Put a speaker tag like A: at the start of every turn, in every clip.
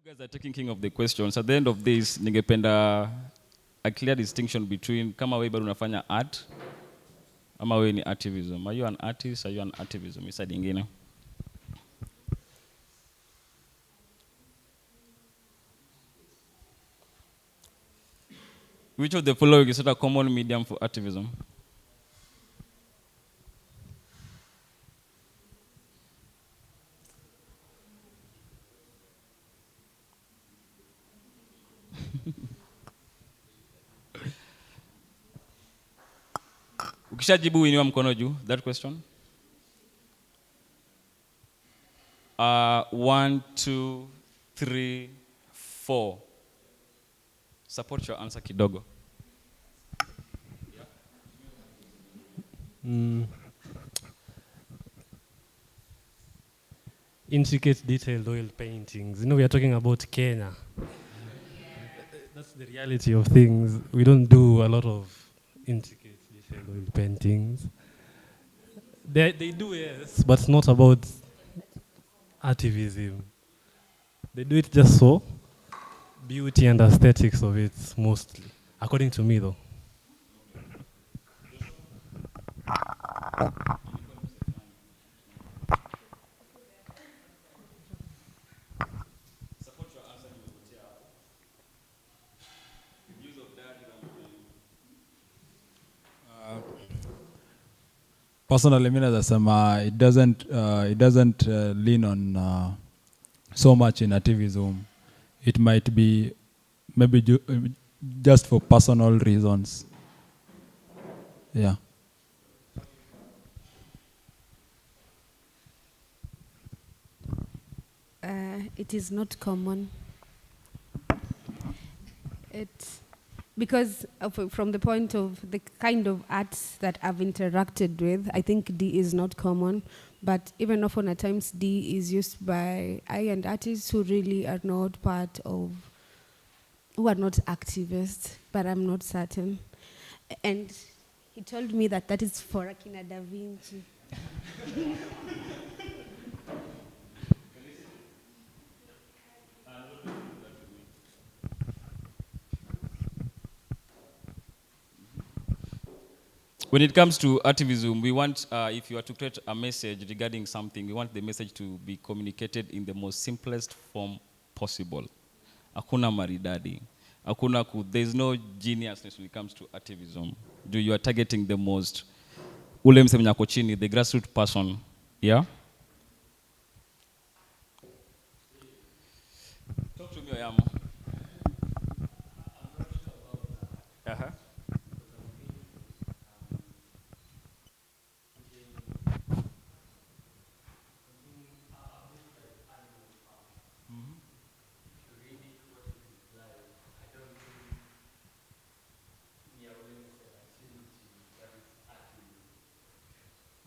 A: You guys are taking king of the questions. At the end of this, ningependa a clear distinction between kama wewe bado unafanya art ama wewe ni artivism. Are you an artist? Are you an artivism? Isa dingine. Which of the following is a common medium for artivism? Ukishajibu inua mkono juu. That question. 1, 2, 3, 4. Support your answer kidogo.
B: Intricate detailed oil paintings. You know, we are talking about Kenya. That's the reality of things. We don't do a lot of intricate detailed oil paintings. They do, yes, but not about artivism. They do it just so beauty and aesthetics of it, mostly, according to me, though.
C: Personally, mimi nasema it doesn't lean on so much in activism. It might be maybe just for personal reasons. Yeah.
D: It is not common. Because from the point of the kind of arts that I've interacted with, I think D is not common. But even often at times, D is used by high-end artists who really are not who are not activists, but I'm not certain. And he told me that is for Akina Da Vinci.
A: When it comes to artivism, we want, if you are to create a message regarding something, we want the message to be communicated in the most simplest form possible. Hakuna maridadi. There's no geniusness when it comes to artivism. You are targeting the most, ule mse mwenye ako chini, the grassroots person. Yeah? Talk to me, Oyamo. Uh-huh.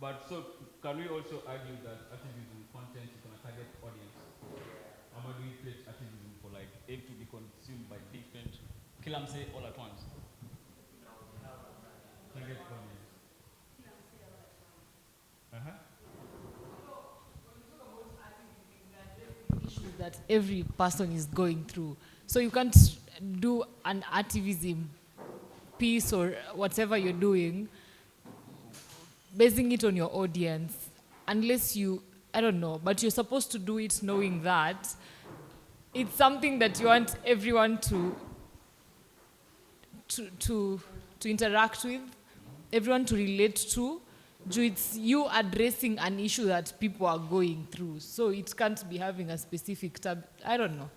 A: But so, can we also argue that activism content is on a target audience? How do we create activism for like aim to be consumed by different, kill and say all at once? Target audience.
E: Issues that every person is going through. So you can't do an activism piece or whatever you're doing basing it on your audience, unless I don't know, but you're supposed to do it knowing that it's something that you want everyone to interact with, everyone to relate to. It's you addressing an issue that people are going through. So it can't be having a specific tab. I don't know.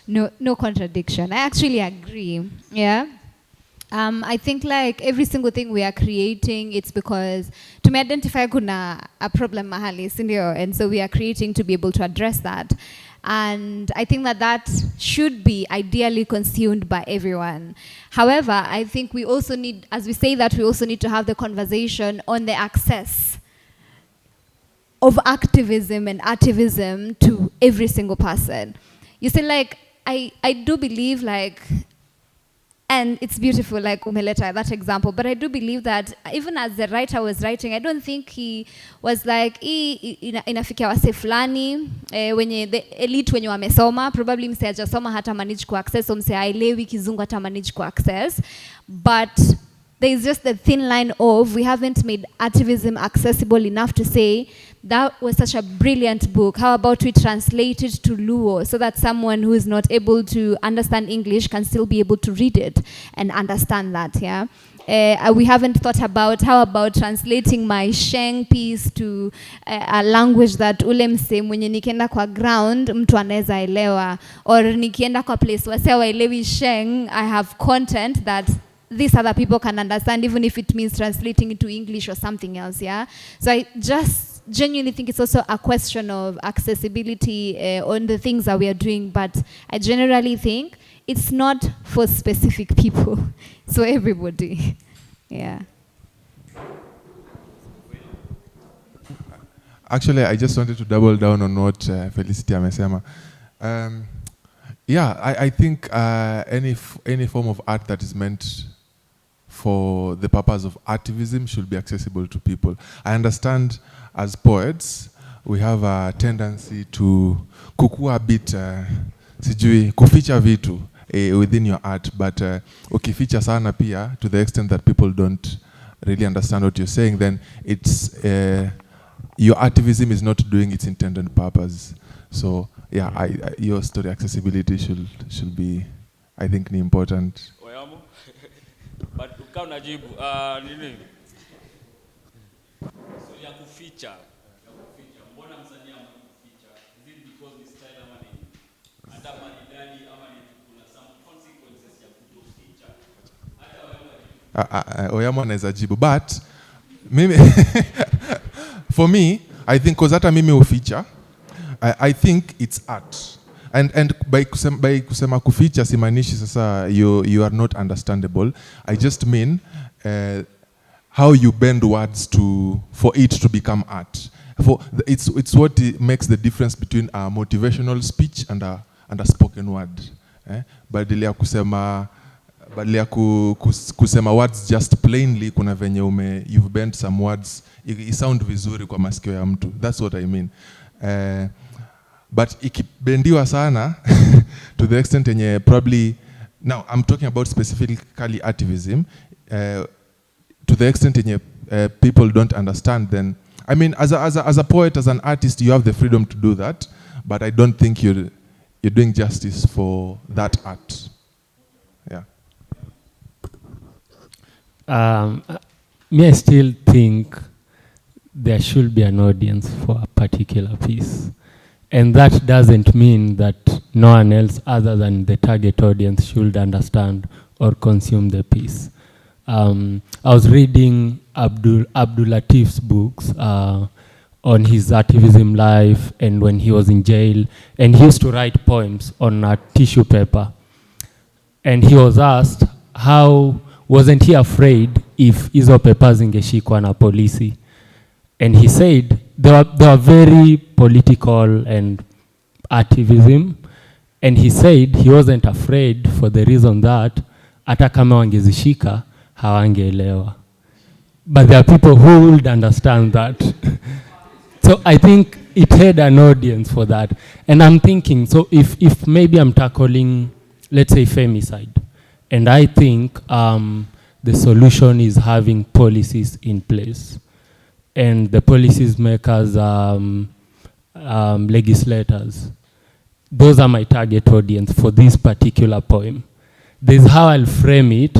F: No contradiction. I actually agree. Yeah. I think like every single thing we are creating, it's because to identify kuna a problem mahali, sindio, and so we are creating to be able to address that. And I think that should be ideally consumed by everyone. However, I think we also need, as we say that, we also need to have the conversation on the access of activism and artivism to every single person. You see, like, I do believe, like, And it's beautiful, like umeleta, that example. But I do believe that even as the writer was writing, I don't think he was like, inafikia wase fulani, wenye the elite wenye wamesoma, probably mse hajasoma hata manage ku access, o mse haelewi kizungu hata manage ku access. But there is just the thin line of, we haven't made Artivism accessible enough to say, that was such a brilliant book. How about we translate it to Luo so that someone who is not able to understand English can still be able to read it and understand that, yeah? We haven't thought about, how about translating my Sheng piece to a language that ule mse mwenye nikienda kwa ground mtu anaweza elewa, or nikienda kwa place wase waelewi Sheng, I have content that these other people can understand, even if it means translating it to English or something else, yeah? So I just genuinely think it's also a question of accessibility on the things that we are doing, but I generally think it's not for specific people, so everybody, yeah.
G: Actually, I just wanted to double down on what Felicity amesema. Yeah, I think any form of art that is meant for the purpose of Artivism should be accessible to people. I understand as poets, we have a tendency to kukua a bit, sijui, kuficha vitu within your art, but ukificha sana pia, to the extent that people don't really understand what you're saying, then it's, your Artivism is not doing its intended purpose. So yeah, your story accessibility should be, I think, important.
A: But ukao najibu nini? So ya kuficha. Mbona msanii anakuficha? Is it because ni style ama ni hata maridadi ama ni kuna some consequences ya kuficha? Hata wewe
G: Oyamo anaweza jibu, but mimi for me, I think cause hata mimi uficha, I think it's art. And by kusema kuficha simanishi sasa you are not understandable. I just mean how you bend words for it to become art. It's what makes the difference between a motivational speech and a spoken word. Badala ya kusema words just plainly, kuna venye you've bent some words, it sound vizuri kwa masikio ya mtu. That's what I mean. But ikibendiwa sana to the extent yenye probably, now I'm talking about specifically Artivism, to the extent yenye people don't understand, then I mean as a poet, as an artist, you have the freedom to do that, but I don't think you're doing justice for that art. Yeah.
B: Me, I still think there should be an audience for a particular piece. And that doesn't mean that no one else other than the target audience should understand or consume the piece. I was reading Abdul Latif's books on his Artivism life and when he was in jail, and he used to write poems on a tissue paper. And he was asked, how wasn't he afraid if hizo papers zingeshikwa na polisi? And he said, they were very political and Artivism. And he said he wasn't afraid for the reason that hata kama wangezishika hawangeelewa. But there are people who would understand that. So I think it had an audience for that. And I'm thinking, so if maybe I'm tackling, let's say, femicide, and I think the solution is having policies in place. And the policies makers, legislators, those are my target audience for this particular poem. This is how I'll frame it.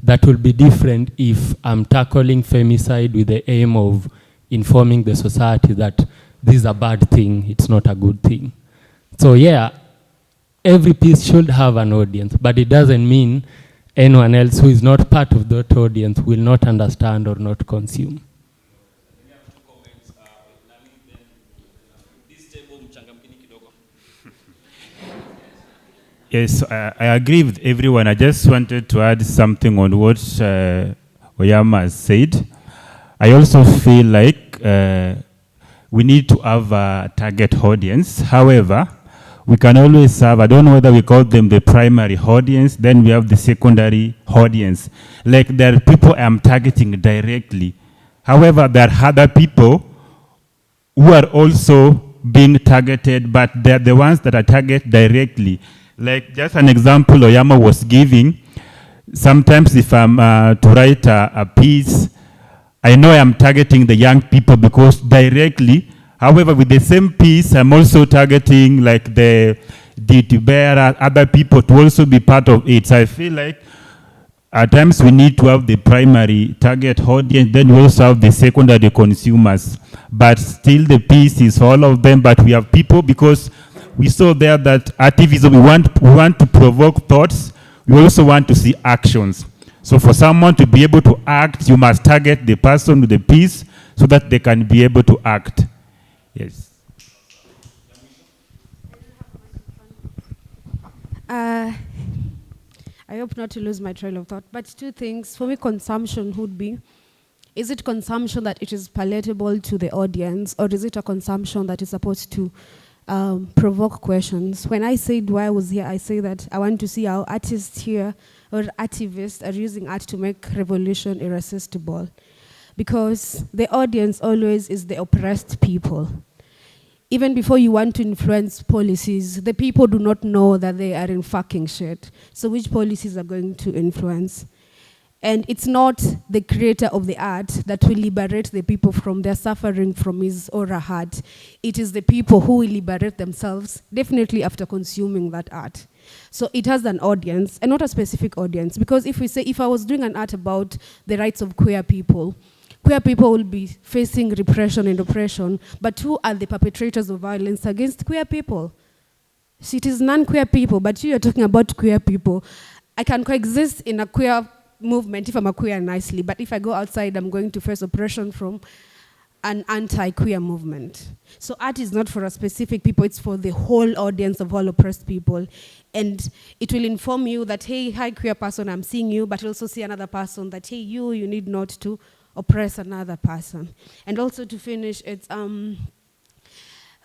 B: That will be different if I'm tackling femicide with the aim of informing the society that this is a bad thing, it's not a good thing. So yeah, every piece should have an audience, but it doesn't mean anyone else who is not part of that audience will not understand or not consume.
H: Yes, I agree with everyone. I just wanted to add something on what Oyama has said. I also feel like we need to have a target audience. However, we can always have, I don't know whether we call them the primary audience, then we have the secondary audience. Like there are people I'm targeting directly. However, there are other people who are also being targeted, but they're the ones that are targeted directly. Like just an example Oyama was giving, sometimes if I'm to write a piece, I know I'm targeting the young people because directly. However, with the same piece, I'm also targeting like the bearer, other people to also be part of it. So I feel like at times we need to have the primary target audience, then we also have the secondary consumers. But still the piece is for all of them, but we have people because we saw there that Artivism, we want to provoke thoughts, we also want to see actions. So for someone to be able to act, you must target the person with the piece so that they can be able to act. Yes.
D: I hope not to lose my trail of thought, but two things. For me, consumption would be, is it consumption that it is palatable to the audience, or is it a consumption that is supposed to provoke questions? When I said why I was here, I say that I want to see how artists here or activists are using art to make revolution irresistible. Because the audience always is the oppressed people. Even before you want to influence policies, the people do not know that they are in fucking shit. So which policies are going to influence? And it's not the creator of the art that will liberate the people from their suffering from his or her art. It is the people who will liberate themselves, definitely after consuming that art. So it has an audience, and not a specific audience. Because if we say, if I was doing an art about the rights of queer people will be facing repression and oppression, but who are the perpetrators of violence against queer people? So it is non-queer people, but you are talking about queer people. I can coexist in a queer movement if I'm a queer nicely, but if I go outside, I'm going to face oppression from an anti-queer movement. So art is not for a specific people, it's for the whole audience of all oppressed people. And it will inform you that, hey, hi, queer person, I'm seeing you, but also see another person that, hey, you need not to oppress another person. And also to finish, it's,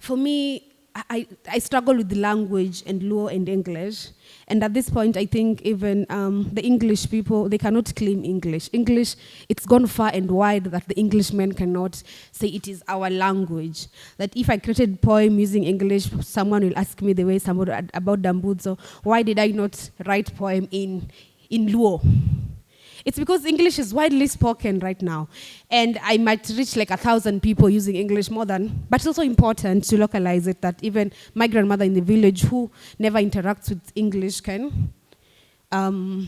D: for me, I struggle with the language and Luo and English. And at this point, I think even the English people, they cannot claim English. English, it's gone far and wide that the Englishmen cannot say it is our language. That if I created a poem using English, someone will ask me the way somebody about Dambudzo, why did I not write poem in Luo? It's because English is widely spoken right now. And I might reach like 1,000 people using English more than, but it's also important to localize it that even my grandmother in the village who never interacts with English can. But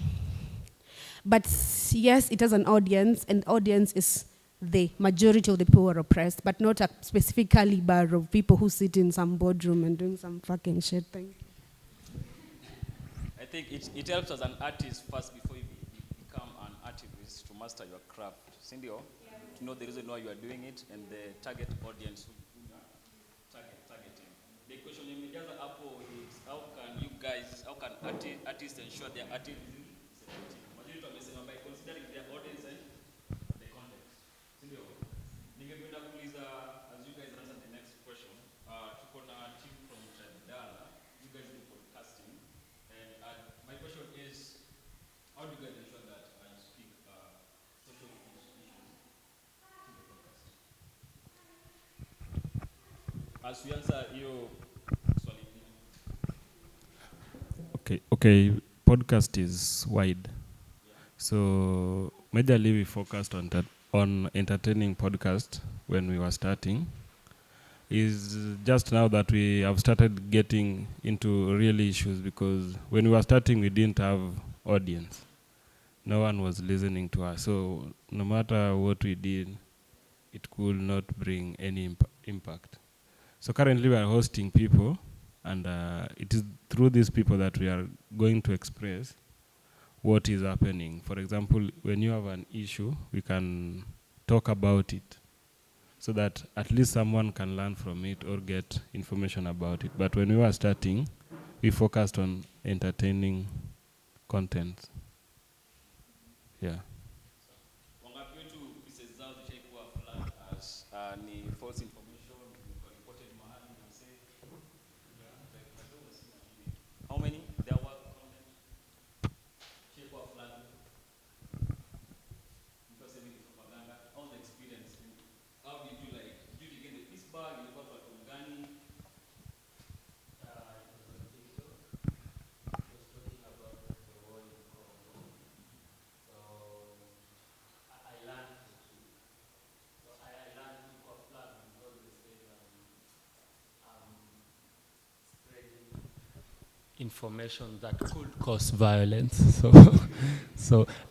D: yes, it has an audience, and audience is the majority of the people who are oppressed, but not a specific caliber of people who sit in some boardroom and doing some fucking shit thing.
A: I think it helps as an artist first before you become an activist to master your craft. Sindio, to know the reason why you are doing it and the target audience who you are targeting. The question in the other apple is how can artists ensure their activism is effective? By considering their audience and the context. Sindio, ningependa kuuliza as you guys answer the next question, tuko na team from Baraza, you guys do podcasting, and my question is, how do you guys ensure that you speak social issues to the podcast? As we answer your swali.
B: Okay, podcast is wide. So majorly we focused on entertaining podcast when we were starting. Is just now that we have started getting into real issues, because when we were starting we didn't have audience. No one was listening to us. So no matter what we did, it could not bring any impact. So currently we are hosting people, and it is through these people that we are going to express what is happening. For example, when you have an issue, we can talk about it so that at least someone can learn from it or get information about it. But when we were starting, we focused on entertaining content. Yeah.
A: Wangapi wetu pieces zao zishaikuwa flag as ni false information, reported mahali na say
B: information that could cause violence.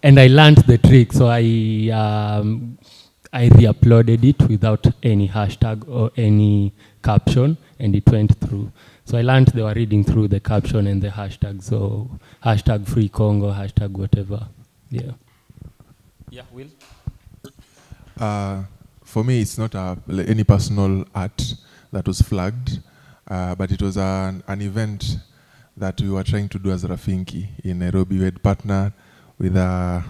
B: And I learned the trick. So I re-uploaded it without any hashtag or any caption, and it went through. So I learned they were reading through the caption and the hashtag. So hashtag Free Congo, hashtag whatever. Yeah.
A: Yeah, Will?
G: For me, it's not any personal art that was flagged, but it was an event that we were trying to do as Rafinki in Nairobi. We had partnered with a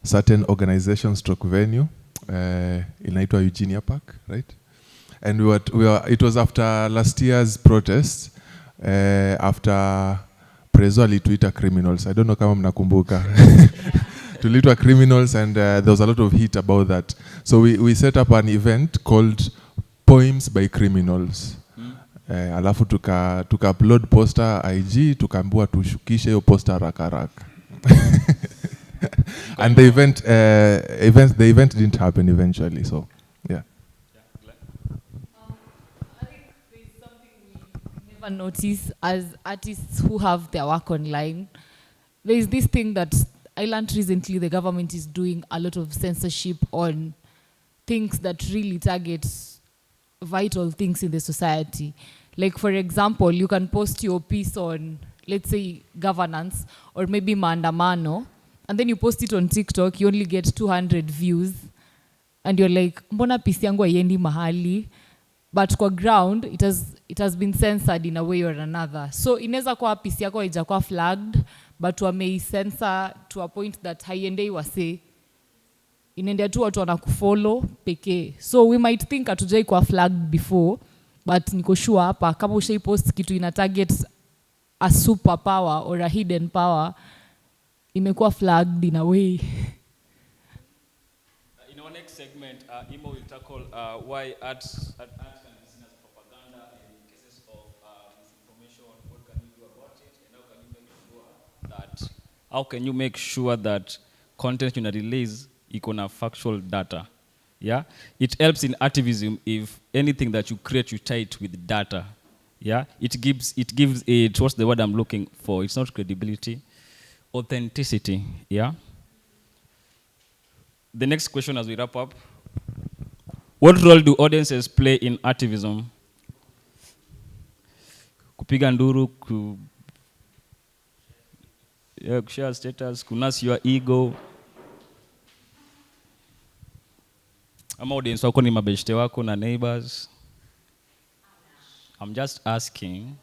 G: certain organization stroke venue inaitwa Eugenia Park, right? And it was after last year's protest, after Prezo alituita criminals. I don't know kama mnakumbuka. Tuliitwa criminals, and there was a lot of heat about that. So we set up an event called Poems by Criminals. Alafu tuka upload poster IG, tukaambiwa tushukishe hiyo poster haraka. And the event didn't happen eventually, so yeah.
E: I think there's something we never notice as artists who have their work online. There is this thing that I learned recently, the government is doing a lot of censorship on things that really target vital things in the society. Like, for example, you can post your piece on, let's say, governance or maybe maandamano, and then you post it on TikTok, you only get 200 views, and you're like, mbona piece yangu haiendi mahali? But kwa ground, it has been censored in a way or another. So inaweza kuwa piece yako haijakuwa flagged, but wamei-censor to a point that haiendei wase. Inaendea tu watu wanakufollow pekee. So we might think hatujai kuwa flagged before, but niko sure hapa, kama ushai post kitu ina target a super power or a hidden power, imekuwa flagged in a way.
A: In our next segment, Imo will tackle why art can be seen as propaganda, and in cases of misinformation, what can you do about it, and how can you make sure that content you release iko na factual data. Yeah, it helps in Artivism if anything that you create, you tie it with data. Yeah, it gives it, what's the word I'm looking for? It's not credibility, authenticity. Yeah. The next question as we wrap up: what role do audiences play in Artivism? Kupiga nduru, kushare status, kunasi your ego. Ama audience wako ni mabeshte wako na neighbors? I'm just asking.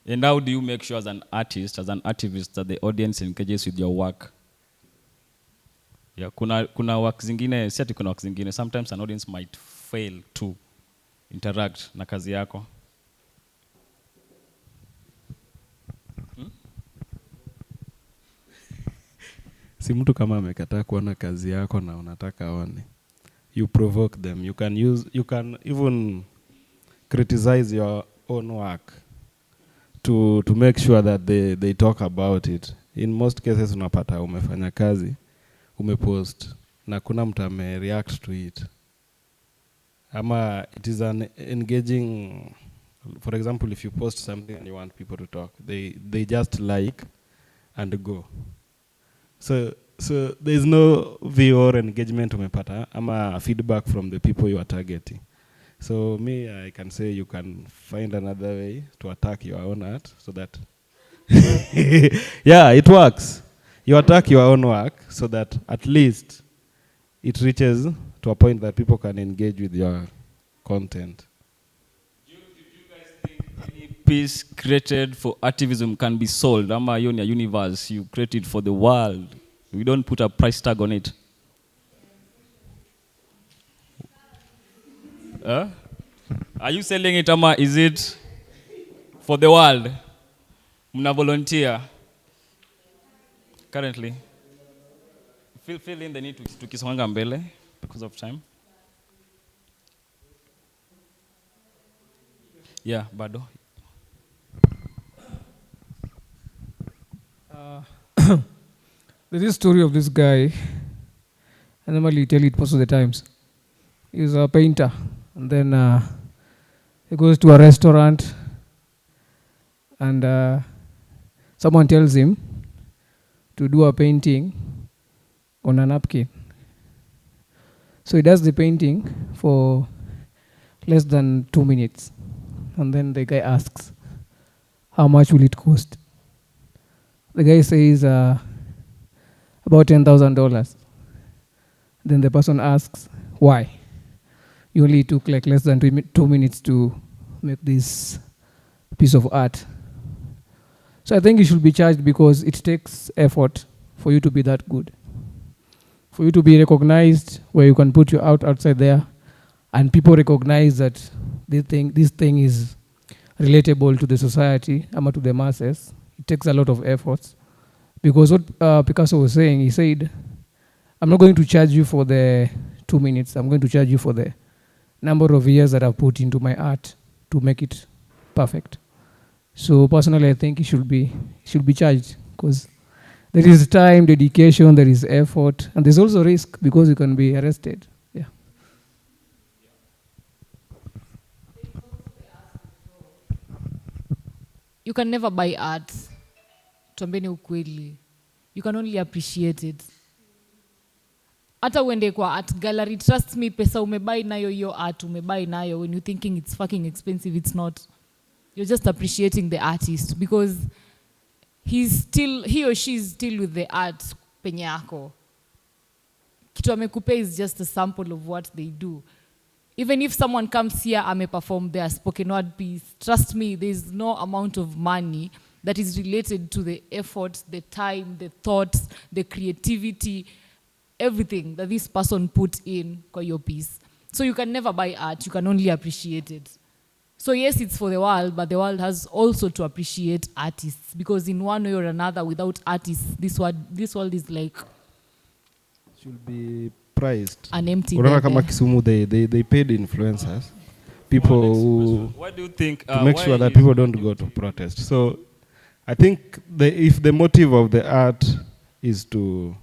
A: And how do you make sure as an artist, as an activist, that the audience engages with your work? Yeah, kuna work zingine, si ati kuna work zingine, sometimes an audience might fail to interact na kazi yako.
I: Si mtu kama amekataa kuona kazi yako na unataka aone, you provoke them. You can even criticize your own work to make sure that they talk about it. In most cases unapata umefanya kazi, umepost na kuna mtu amereact to it. Ama it is an engaging, for example, if you post something and you want people to talk, they just like and go. So there is no view or engagement umepata ama feedback from the people you are targeting. So I can say you can find another way to attack your own art so that yeah, it works. You attack your own work so that at least it reaches to a point that people can engage with your content.
A: Do you guys think any piece created for Artivism can be sold? Ama hiyo ni a universe you created for the world. We don't put a price tag on it. Are you selling it, ama is it for the world? Mna volunteer currently. Feel in the need to kisonga mbele because of time. Yeah, bado.
J: There's this story of this guy. I normally tell it most of the times. He's a painter. And then he goes to a restaurant and someone tells him to do a painting on a napkin. So he does the painting for less than 2 minutes. And then the guy asks, how much will it cost? The guy says about $10,000. Then the person asks, why? You only took like less than 2 minutes to make this piece of art. So I think you should be charged because it takes effort for you to be that good. For you to be recognized where you can put your art outside there and people recognize that this thing is relatable to the society, or to the masses. It takes a lot of efforts. Because what Picasso was saying, he said, I'm not going to charge you for the 2 minutes, I'm going to charge you for the number of years that I've put into my art to make it perfect. So personally, I think it should be charged because there is time, dedication, there is effort, and there's also risk because you can be arrested. Yeah.
E: You can never buy art. Tuambeni ukweli. You can only appreciate it. Hata uende kwa art gallery, trust me, pesa umebuy nayo yo art, umebuy nayo when you're thinking it's fucking expensive, it's not. You're just appreciating the artist because he or she is still with the art penye yako. Kitu amekupe is just a sample of what they do. Even if someone comes here and perform their spoken word piece, trust me, there's no amount of money that is related to the effort, the time, the thoughts, the creativity, everything that this person put in for your piece. So you can never buy art, you can only appreciate it. So yes, it's for the world, but the world has also to appreciate artists because in one way or another, without artists, this world is like
I: should be priced.
E: An empty
I: Unaona kama Kisumu, they paid influencers, people who,
A: what do you think,
I: to make sure that people don't go to protest. So I think if the motive of the art is to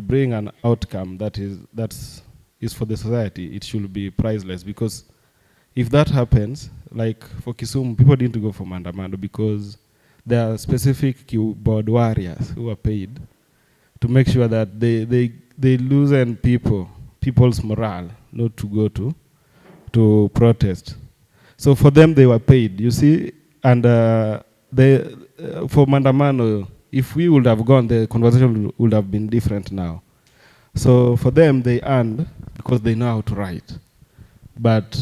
I: bring an outcome that's for the society, it should be priceless because if that happens, like for Kisumu, people didn't go for Mandamano because there are specific keyboard warriors who are paid to make sure that they loosen people's morale not to go to protest. So for them, they were paid, you see, and for Mandamano, if we would have gone, the conversation would have been different now. So for them, they earned because they know how to write. But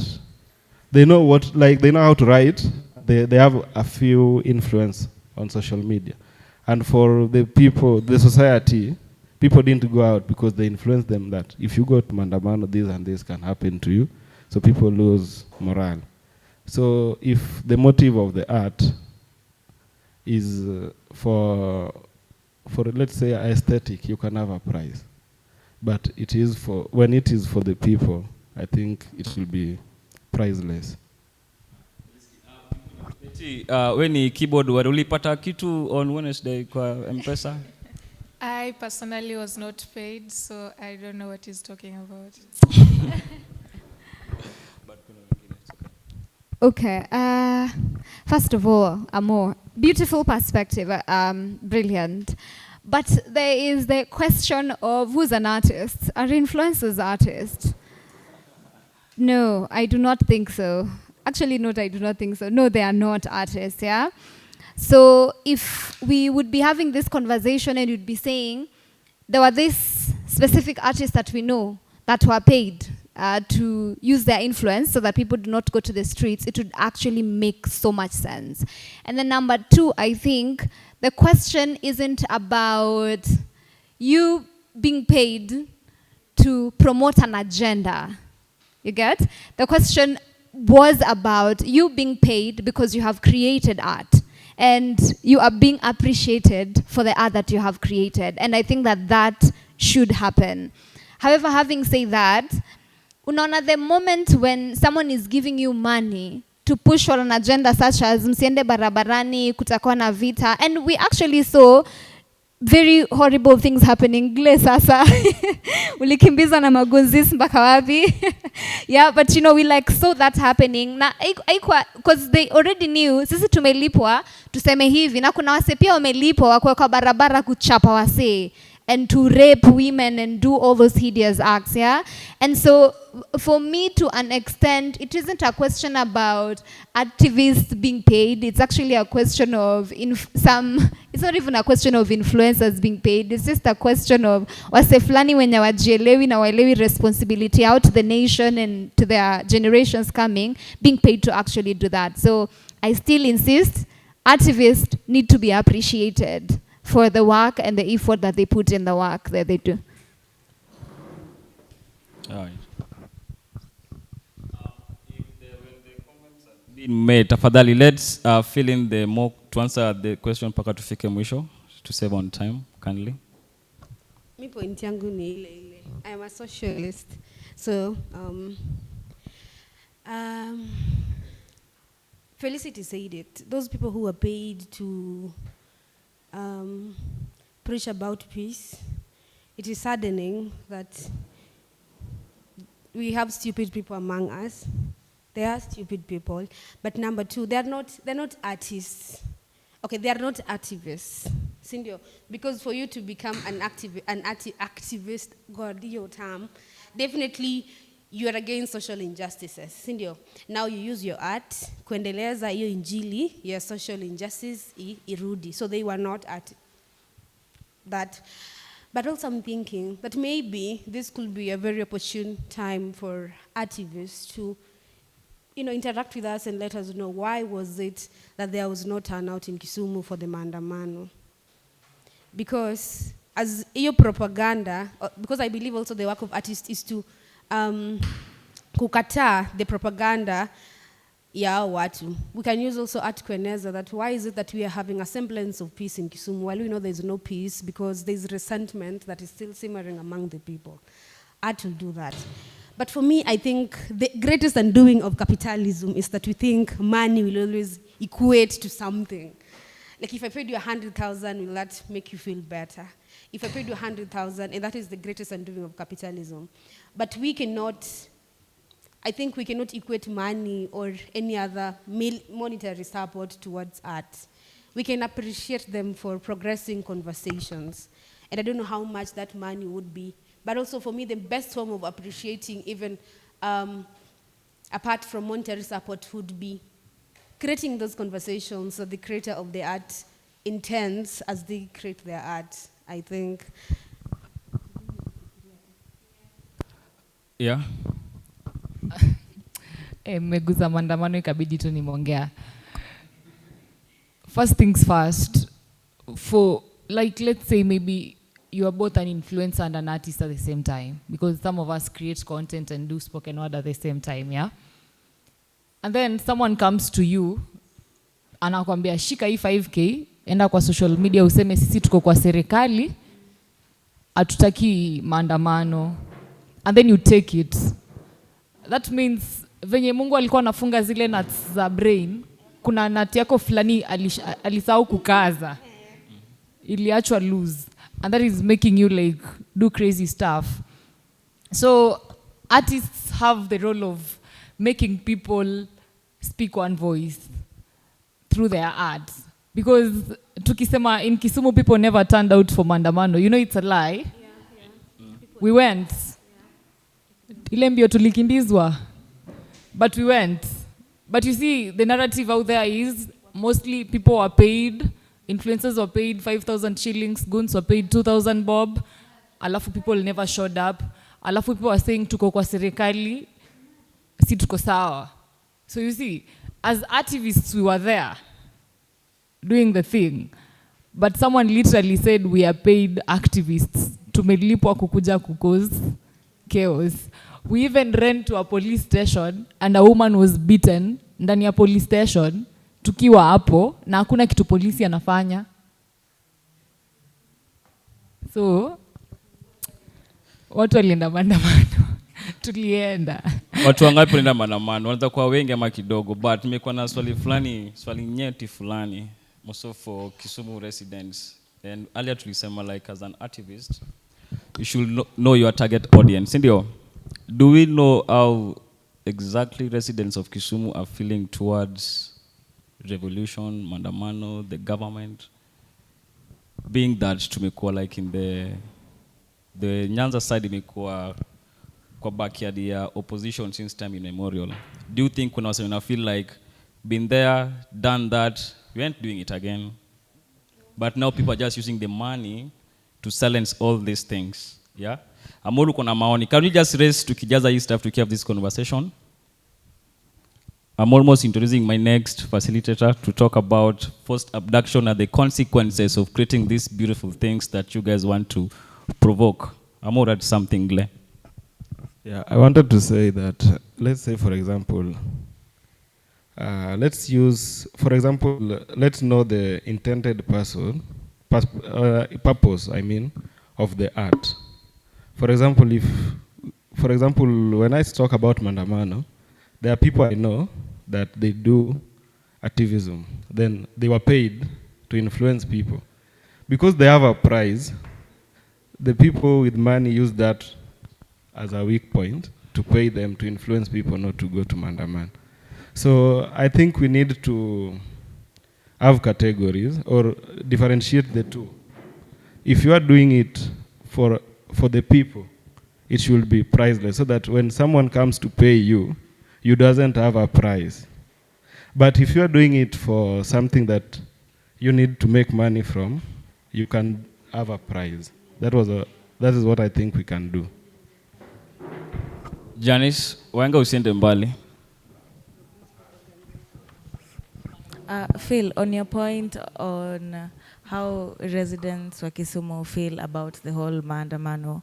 I: they know how to write. They have a few influence on social media. And for the people, the society, people didn't go out because they influenced them that if you go to Mandamano, this and this can happen to you. So people lose morale. So if the motive of the art is for let's say aesthetic, you can have a price. But when it is for the people, I think it will be priceless.
A: When keyboard ulipata kitu on Wednesday kwa M-Pesa?
K: I personally was not paid, so I don't know what he's talking about.
F: Okay. First of all, Amor, beautiful perspective, brilliant. But there is the question of who's an artist? Are influencers artists? No, I do not think so. Actually, no, I do not think so. No, they are not artists, yeah? So if we would be having this conversation and you'd be saying, there were these specific artists that we know that were paid to use their influence so that people do not go to the streets, it would actually make so much sense. And then number two, I think the question isn't about you being paid to promote an agenda. You get? The question was about you being paid because you have created art and you are being appreciated for the art that you have created. And I think that should happen. However, having said that, unaona the moment when someone is giving you money to push for an agenda such as msiende barabarani, kutakuwa na vita, and we actually saw very horrible things happening. Gle sasa. Ulikimbiza na magonzis mpaka wapi. Yeah, but you know, we like saw that happening. Na because they already knew, sisi tumelipwa, tuseme hivi, na kuna wase pia wamelipwa kwa barabara kuchapa wase and to rape women and do all those hideous acts, yeah? And so for me, to an extent, it isn't a question about activists being paid. It's actually a question of it's not even a question of influencers being paid. It's just a question of wase fulani wenye wajielewi na waelewi responsibility out to the nation and to their generations coming, being paid to actually do that. So I still insist, activists need to be appreciated for the work and the effort that they put in the work that they do.
A: All right. Made, tafadhali, let's fill in the more to answer the question mpaka tufike mwisho to save on time kindly.
D: Mi point yangu ni ile. I am a socialist, so Felicity said it. Those people who are paid to preach about peace, it is saddening that we have stupid people among us. They are stupid people. But number two, they're not artists. Okay, they are not activists. Sindio? Because for you to become an activist, God, your term, definitely you are against social injustices. Sindio? Now you use your art, kuendeleza hiyo injili, your social injustice, irudi. So they were not at that. But also I'm thinking that maybe this could be a very opportune time for activists to interact with us and let us know why was it that there was no turnout in Kisumu for the maandamano. Because as your propaganda, because I believe also the work of artists is to kukataa the propaganda ya watu. We can use also art kueneza that why is it that we are having a semblance of peace in Kisumu while we know there's no peace because there's resentment that is still simmering among the people. Art will do that. But for me, I think the greatest undoing of capitalism is that we think money will always equate to something. Like if I paid you 100,000, will that make you feel better? If I paid you 100,000, and that is the greatest undoing of capitalism. But I think we cannot equate money or any other monetary support towards art. We can appreciate them for progressing conversations. And I don't know how much that money would be. But also for me, the best form of appreciating, even apart from monetary support, would be creating those conversations that the creator of the art intends as they create their art, I think.
A: Yeah.
E: Meguza maandamano ikabidi tu nimeongea. First things first, for let's say maybe you are both an influencer and an artist at the same time, because some of us create content and do spoken word at the same time, yeah? And then someone comes to you, anakuambia shika hii 5K, enda kwa social media useme sisi tuko kwa serikali, hatutaki maandamano, and then you take it. That means venye Mungu alikuwa anafunga zile nuts za brain, kuna nut yako fulani alisahau kukaza, iliachwa loose. And that is making you do crazy stuff. So artists have the role of making people speak one voice through their art. Because tukisema in Kisumu people never turned out for maandamano. You know it's a lie. Yeah. We went. Ile mbio tulikimbizwa. But we went. But you see, the narrative out there is mostly people are paid. Influencers were paid 5,000 shillings, goons were paid 2,000 bob. Alafu people never showed up. Alafu people were saying tuko kwa serikali, si tuko sawa. So you see, as activists we were there doing the thing. But someone literally said we are paid activists. Tumelipwa kukuja kukose chaos. We even ran to a police station and a woman was beaten ndani ya police station. Tukiwa hapo na hakuna kitu polisi anafanya. So watu walienda maandamano. Tulienda.
A: Watu wangapi walienda maandamano? Wanaweza kuwa wengi ama kidogo, but nimekuwa na swali nyeti fulani, also for Kisumu residents And earlier tulisema like as an activist, you should know your target audience. Sindio, do we know how exactly residents of Kisumu are feeling towards revolution, maandamano, the government? Being that tumekuwa like in the Nyanza side imekuwa kwa backyard ya opposition since time immemorial. Do you think kuna wase feel like been there, done that, we ain't doing it again? But now people are just using the money to silence all these things. Yeah? Amoru kuna maoni. Can we just raise tukijaza hii stuff to have this conversation? I'm almost introducing my next facilitator to talk about forced abduction and the consequences of creating these beautiful things that you guys want to provoke. Amor had something, Gle.
I: Yeah, I wanted to say that, let's say, for example, let's use, for example, let's know the intended purpose, I mean, of the art. For example, when I talk about Mandamano, there are people I know that they do activism. Then they were paid to influence people. Because they have a prize, the people with money use that as a weak point to pay them to influence people not to go to Mandaman. So I think we need to have categories or differentiate the two. If you are doing it for the people, it should be priceless so that when someone comes to pay you, you doesn't have a price. But if you are doing it for something that you need to make money from, you can have a prize. That is what I think we can do.
A: Janice, wanga usiende mbali.
L: Phil, on your point on how residents wa Kisumu feel about the whole maandamano,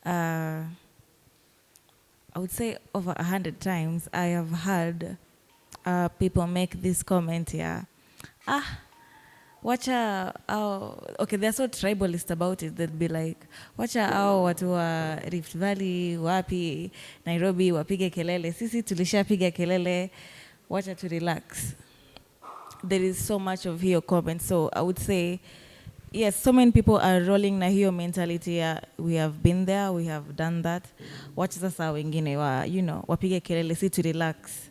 L: I would say over 100 times I have heard people make this comment here. Wacha, okay, they're so tribalist about it. They'll be like, wacha watu wa Rift Valley, wapi, Nairobi, wapige kelele. Sisi tulishapiga kelele, wacha to relax. There is so much of hiyo comment. So I would say, yes, so many people are rolling na hiyo mentality. We have been there, we have done that. Wacha sasa wengine wapige kelele, si to relax.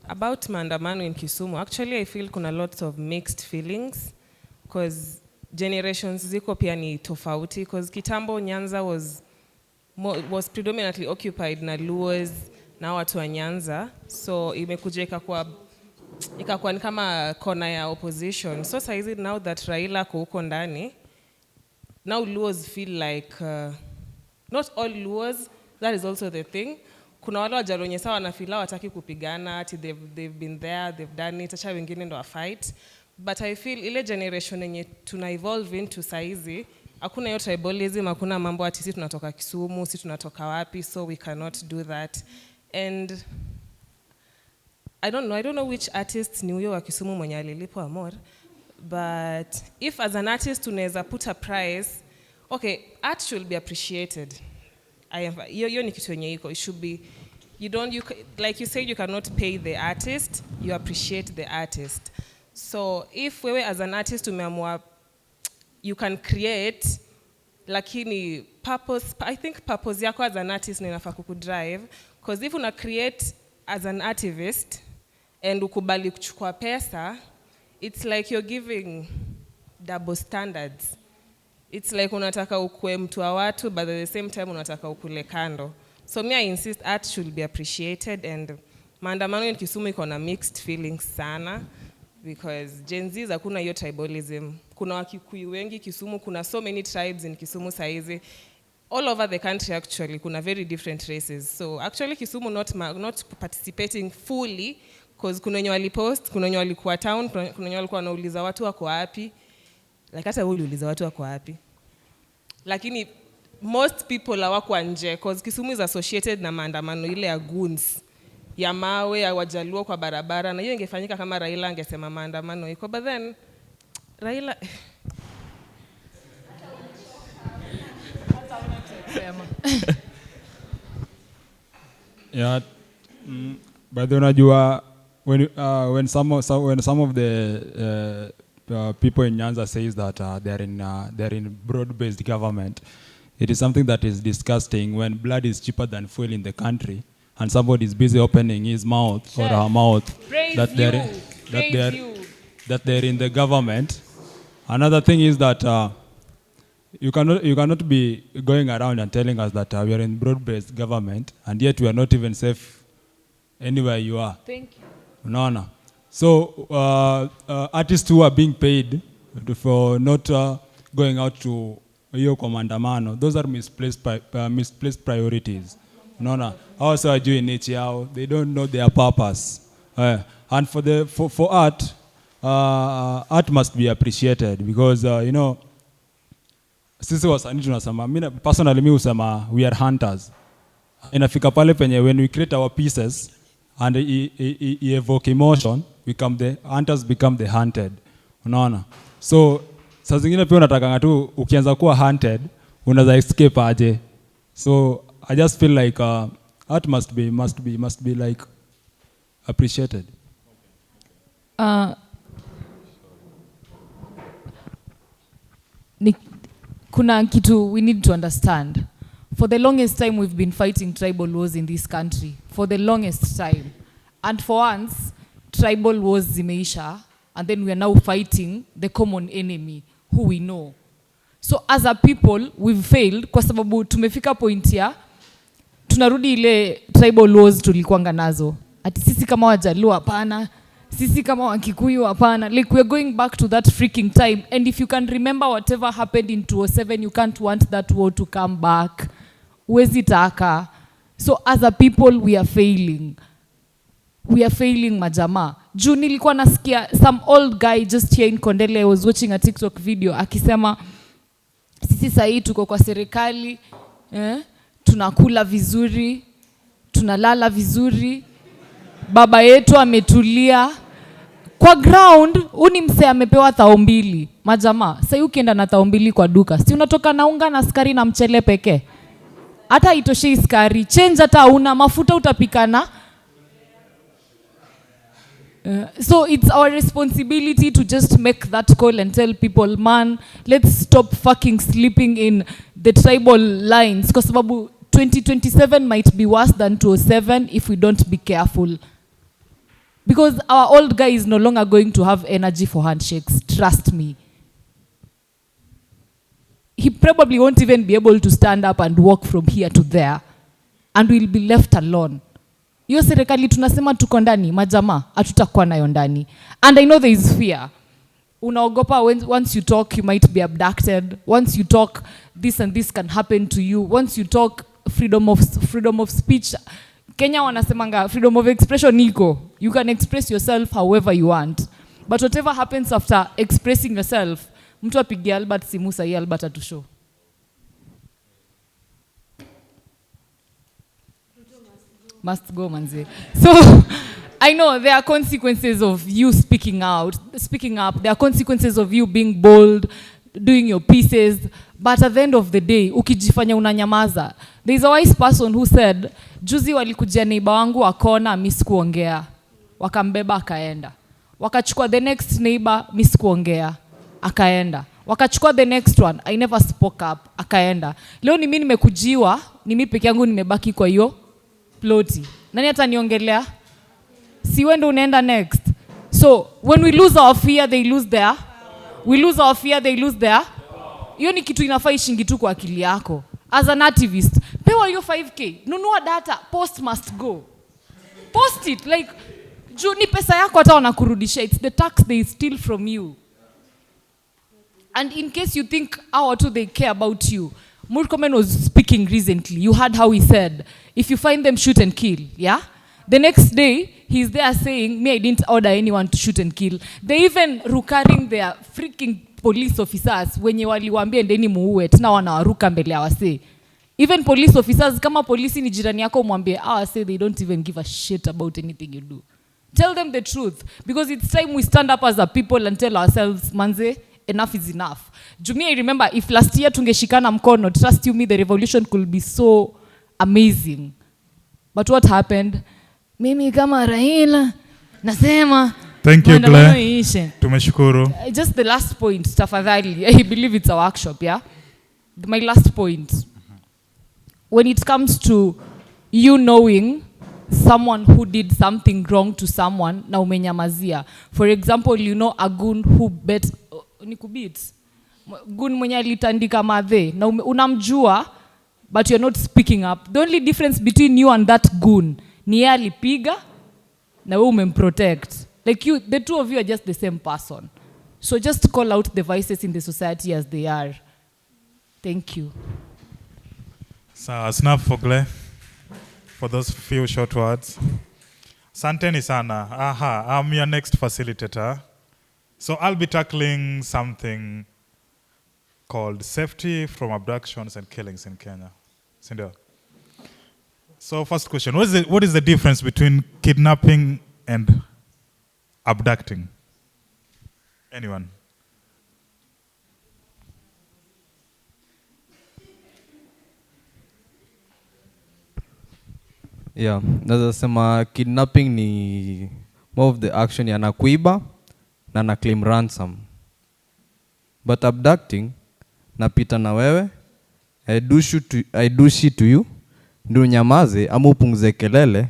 M: About maandamano in Kisumu, actually I feel kuna lots of mixed feelings because generations ziko pia ni tofauti, because kitambo Nyanza was predominantly occupied na Luos na watu wa Nyanza, so imekuja ikakuwa ni kama kona ya opposition. So saizi now that Raila ko huko ndani, now Luos feel like not all Luos, that is also the thing. Kuna wale wajaronye sawa wanafila wataki kupigana, ati they've been there, they've done it, acha wengine ndo fight. But I feel ile generation yenye tuna evolve into saizi, hakuna hiyo tribalism, hakuna mambo ati sisi tunatoka Kisumu, sisi tunatoka wapi, so we cannot do that. And I don't know which artist ni huyo wa Kisumu mwenye alilipwa Amor, but if as an artist unaweza put a price, okay, art should be appreciated. Hiyo ni kitu yenye iko, it should be, like you said, you cannot pay the artist, you appreciate the artist. So if wewe as an artist umeamua, you can create, lakini I think purpose yako as an artist ni inafaa kukudrive, because if una create as an activist and ukubali kuchukua pesa, it's like you're giving double standards. It's like unataka ukue mtu wa watu, but at the same time unataka ukule kando. So me, I insist art should be appreciated, and maandamano in Kisumu iko na mixed feelings sana, because Gen Zs hakuna hiyo tribalism. Kuna Wakikuyu wengi Kisumu, kuna so many tribes in Kisumu saizi. All over the country actually, kuna very different races. So actually Kisumu not participating fully, because kuna wenye walipost, kuna wenye walikuwa town, kuna wenye walikuwa wanauliza watu wako wapi. Like hata wewe uliuliza watu wako wapi. Lakini most people hawako nje, because Kisumu is associated na maandamano ile ya goons, ya mawe, ya wajaluo kwa barabara, na hiyo ingefanyika kama Raila angesema maandamano iko, but then Raila
C: Yeah, But then unajua when some of the people in Nyanza says that they're in broad-based government, it is something that is disgusting when blood is cheaper than fuel in the country and somebody is busy opening his mouth or her mouth that they're in the government. Another thing is that you cannot be going around and telling us that we are in broad-based government and yet we are not even safe anywhere you are.
E: Thank you.
C: No. So artists who are being paid for not going out to hiyo kwa maandamano, those are misplaced priorities. No. Also are doing it yao. They don't know their purpose. And for art, art must be appreciated because sisi wasanii tunasema, mimi personally mimi husema we are hunters. Inafika pale penye when we create our pieces and evoke emotion, the hunters become the hunted. Unaona? So saa zingine pia unatakanga tu ukianza kuwa hunted unaweza escape aje. So I just feel like art must be like appreciated.
E: Kuna kitu we need to understand. For the longest time we've been fighting tribal wars in this country. For the longest time. And for once, tribal wars zimeisha, and then we are now fighting the common enemy, who we know. So as a people, we've failed, kwa sababu tumefika point ya, tunarudi ile tribal wars tulikuanga nazo. Ati sisi kama Wajaluo hapana, sisi kama Wakikuyu hapana. Like we're going back to that freaking time. And if you can remember whatever happened in 2007, you can't want that war to come back. Uwezi taka. So as a people, we are failing. We are failing majama. Juu nilikuwa nasikia some old guy just here in Kondele, I was watching a TikTok video, akisema, sisi sahi tuko kwa serikali, tunakula vizuri, tunalala vizuri, baba yetu ametulia. Kwa ground, uni mse amepewa 2,000. Majama, sahi ukienda na 2,000 kwa duka, si unatoka na unga na skari na mchele peke. Hata itoshei skari, change hata una mafuta utapikana. So it's our responsibility to just make that call and tell people, man, let's stop fucking sleeping in the tribal lines. Because 2027 might be worse than 2007 if we don't be careful. Because our old guy is no longer going to have energy for handshakes. Trust me. He probably won't even be able to stand up and walk from here to there. And we'll be left alone. Hiyo serikali tunasema tuko ndani, majama, hatutakuwa nayo ndani. And I know there is fear. Unaogopa once you talk, you might be abducted. Once you talk, this and this can happen to you. Once you talk, freedom of speech. Kenya wanasemanga freedom of expression niko. You can express yourself however you want. But whatever happens after expressing yourself, mtu apigia Albert Simusa, hii Albert atushow. Must go, manze. So I know there are consequences of you speaking up. There are consequences of you being bold, doing your pieces. But at the end of the day, ukijifanya unanyamaza. There is a wise person who said, juzi walikujia neighbor wangu akona miss kuongea. Wakambeba akaenda. Wakachukua the next neighbor miss kuongea. Akaenda. Wakachukua the next one, I never spoke up. Akaenda. Leo ni mimi nimekujiwa, ni mimi peke yangu nimebaki kwa hiyo ploti. Nani ataniongelea? Si wewe ndo unaenda next. So when we lose our fear, they lose their. We lose our fear, they lose their. Hiyo ni kitu inafaa ishingi tu kwa akili yako. As an activist, pewa hiyo 5K, nunua data, post must go. Post it, like, juu ni pesa yako hata wanakurudisha. It's the tax they steal from you. And in case you think how or they care about you, Murkomen was speaking recently. You heard how he said, if you find them, shoot and kill, yeah? The next day, he's there saying, me, I didn't order anyone to shoot and kill. They even rukaring their freaking police officers wenye waliwaambia ndeni muue, tena wanawaruka mbele ya wase. Even police officers, kama polisi ni jirani yako mwambie, say they don't even give a shit about anything you do. Tell them the truth. Because it's time we stand up as a people and tell ourselves, manze, enough is enough. Jumi, I remember, if last year tungeshikana mkono, trust you me, the revolution could be so amazing. But what happened? Mimi kama Raila nasema
N: Thank you,
E: maandamano
N: Glenn.
E: iishe.
N: Tumeshukuru.
E: Just the last point, tafadhali. I believe it's a workshop, yeah? My last point. When it comes to you knowing someone who did something wrong to someone na umenyamazia. For example, you know a goon who bet nikubit. Goon mwenye alitandika madhe na unamjua but you're not speaking up. The only difference between you and that goon ni yeye alipiga na wewe umemprotect. Like you, the two of you are just the same person. So just call out the vices in the society as they are. Thank you.
N: So, snap for Glenn for those few short words. Santeni sana. Aha, I'm your next facilitator. So I'll be tackling something called safety from abductions and killings in Kenya. Sindio? So first question, what is the difference between kidnapping and abducting? Anyone?
O: Yeah, naweza sema kidnapping ni more of the action ya nakuiba na na claim ransom. But abducting, napita na wewe, I do shit to you, ndio nyamaze ama upunguze kelele,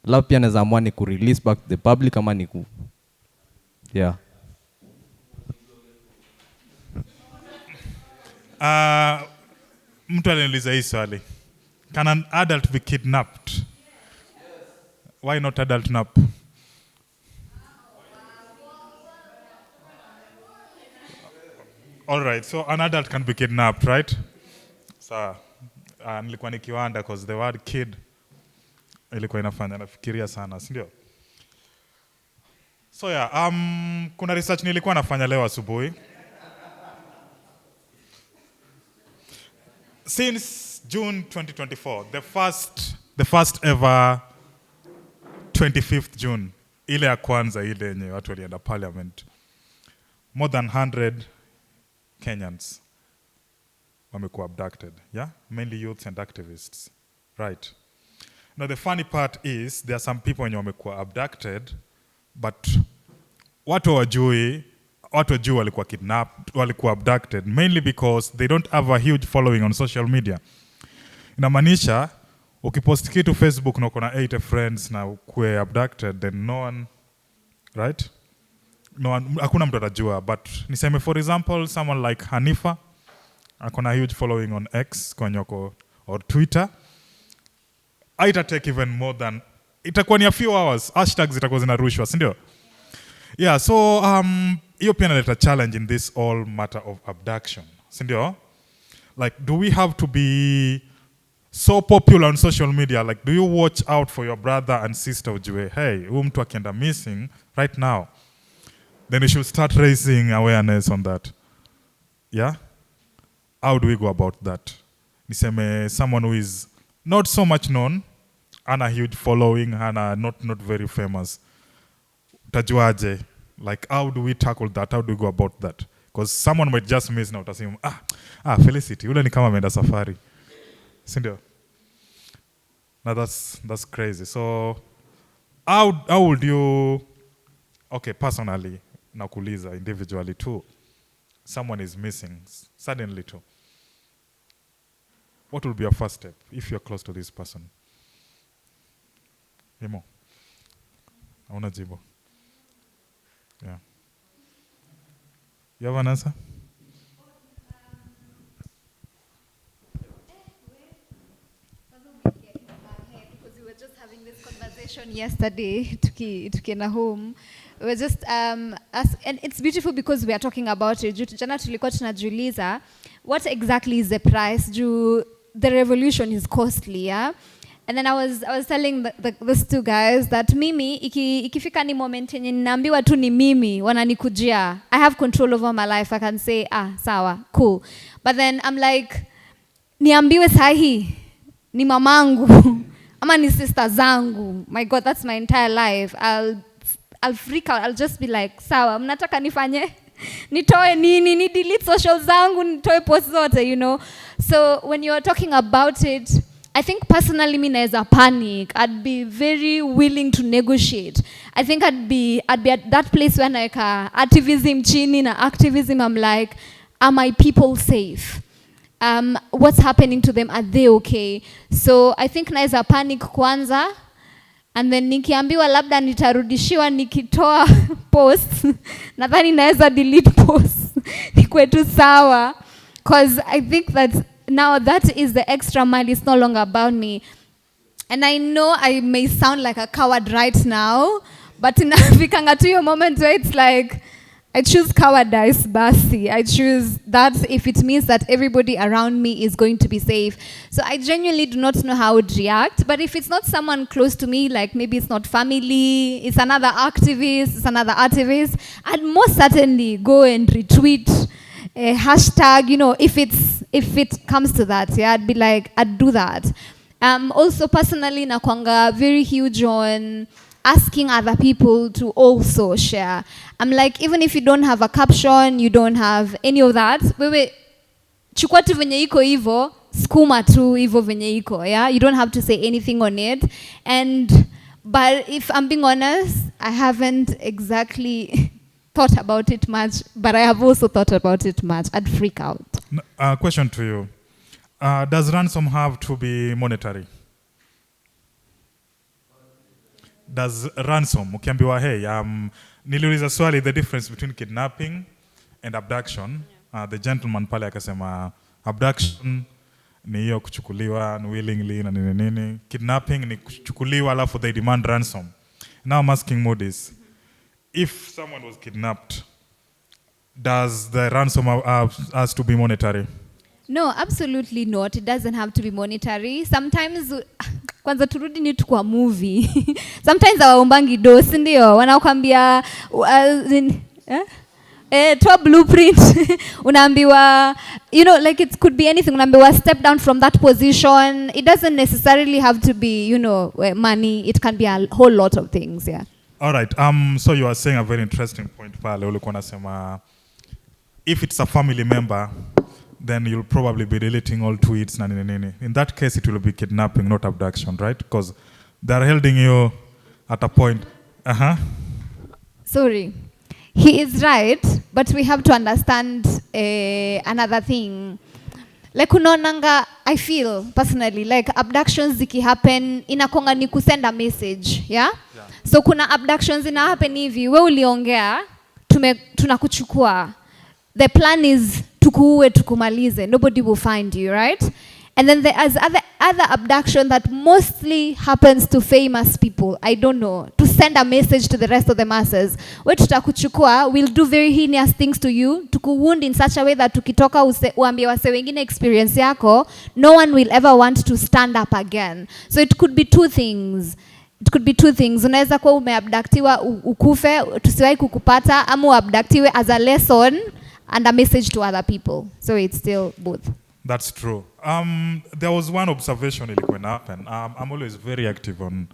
O: la pia naweza amua ni ku-release back to the public ama ni ku... Yeah.
N: Mtu aliniuliza hii swali. Can an adult be kidnapped? Yes. Why not adult nap? All right, so an adult can be kidnapped, right? So, nilikuwa nikiwanda because the word kid ilikuwa inafanya nafikiria sana, si ndio? So yeah, kuna research nilikuwa nafanya leo asubuhi. Since June 2024, the first ever 25th June, ile ya kwanza ile yenye watu walienda parliament, more than 100 Kenyans wamekuwa abducted, yeah? Mainly youths and activists, right? Now the funny part is, there are some people wenye wamekuwa abducted, but watu wajui walikuwa kidnapped, walikuwa abducted, mainly because they don't have a huge following on social media. Inamaanisha, ukipost kitu Facebook na uko na 80 friends na ukue abducted, then no one, right? No one, hakuna mtu atajua, but niseme for example, someone like Hanifa, akona huge following on X, kwenyoko, or Twitter, ita take even more than, itakuwa ni a few hours, hashtags itakuwa zinarushwa, si ndio? Yeah, so hiyo pia inaleta challenge in this all matter of abduction, si ndio? Like, do we have to be so popular on social media? Like, do you watch out for your brother and sister ujue, hey, huyu mtu akienda missing right now, then we should start raising awareness on that. Yeah? How do we go about that? Niseme someone who is not so much known, and a huge following, and not very famous. Tajuaje? Like, how do we tackle that? How do we go about that? Because someone might just miss na utasema, Felicity, ule ni kama ameenda safari. Sindio? Now that's crazy. So, how would you, okay, personally, nakuuliza individually too, someone is missing suddenly too. What will be your first step if you're close to this person? Imo, hauna jibu. Yeah. You have an answer?
F: Because we were just having this conversation yesterday, tukienda home. We were just, and it's beautiful because we are talking about it. Jana tulikuwa tunajiuliza, what exactly is the price? The revolution is costly, yeah? And then I was telling these two guys that mimi, ikifika ni moment yenye ninaambiwa tu ni mimi, wananikujia. I have control over my life. I can say, sawa, cool. But then I'm like, niambiwe sahi, ni mamangu, ama ni sister zangu. My God, that's my entire life. I'll freak out. I'll just be like, sawa, mnataka nifanye? Nitoe nini? Ni delete social zangu, nitoe post zote, you know? So when you're talking about it, I think personally me naeza panic. I'd be very willing to negotiate. I think I'd be at that place when like activism chini na activism, I'm like, are my people safe? What's happening to them? Are they okay? So I think naeza panic kwanza, and then nikiambiwa labda nitarudishiwa nikitoa post, nadhani naeza delete post nikwe tu sawa, because I think that now that is the extra mile. It's no longer about me. And I know I may sound like a coward right now, but inafikanga to your moment where it's like, I choose cowardice, basi. I choose that if it means that everybody around me is going to be safe. So I genuinely do not know how I would react. But if it's not someone close to me, like maybe it's not family, it's another activist, it's another artivist, I'd most certainly go and retweet a hashtag, you know, if it comes to that, yeah, I'd be like, I'd do that. Also personally, nakwanga very huge on asking other people to also share. I'm like, even if you don't have a caption, you don't have any of that, wewe chukua tu venye iko hivo, skuma tu hivo venye iko, yeah? You don't have to say anything on it. But if I'm being honest, I haven't exactly thought about it much, but I have also thought about it much. I'd freak out.
N: Question to you. Does ransom have to be monetary? Does ransom, ukiambiwa hey, niliuliza swali the difference between kidnapping and abduction. The gentleman pale akasema abduction ni hiyo kuchukuliwa willingly na nini. Kidnapping ni kuchukuliwa alafu they demand ransom. Now I'm asking Modis, if someone was kidnapped, does the ransom has to be monetary?
F: No, absolutely not. It doesn't have to be monetary. Sometimes, kwanza turudi ni kwa movie. Sometimes hawaombangi do, si ndio? Wanakuambia toa blueprint. Unaambiwa, you know, like it could be anything. Unaambiwa step down from that position. It doesn't necessarily have to be, you know, money. It can be a whole lot of things, yeah.
N: All right. So you are saying a very interesting point pale. Ulikuwa unasema if it's a family member, then you'll probably be deleting all tweets na nini. In that case, it will be kidnapping, not abduction, right? Because they're holding you at a point.
F: Sorry. He is right, but we have to understand another thing. Like unaonanga, I feel personally, like abductions ziki happen, inakonga ni kusend a message, yeah? So kuna abductions ina happen hivi, we uliongea, tunakuchukua. The plan is tukuue, tukumalize. Nobody will find you, right? And then there is other abduction that mostly happens to famous people. I don't know. To send a message to the rest of the masses. We tutakuchukua, we'll do very heinous things to you. Tukuwound in such a way that tukitoka uambie wase wengine experience yako, no one will ever want to stand up again. So it could be two things. It could be two things. Unaweza kuwa umeabductiwa ukufe, tusiwahi kukupata, ama uabductiwe as a lesson and a message to other people. So it's still both.
N: That's true. There was one observation ilikuwa happen. I'm always very active on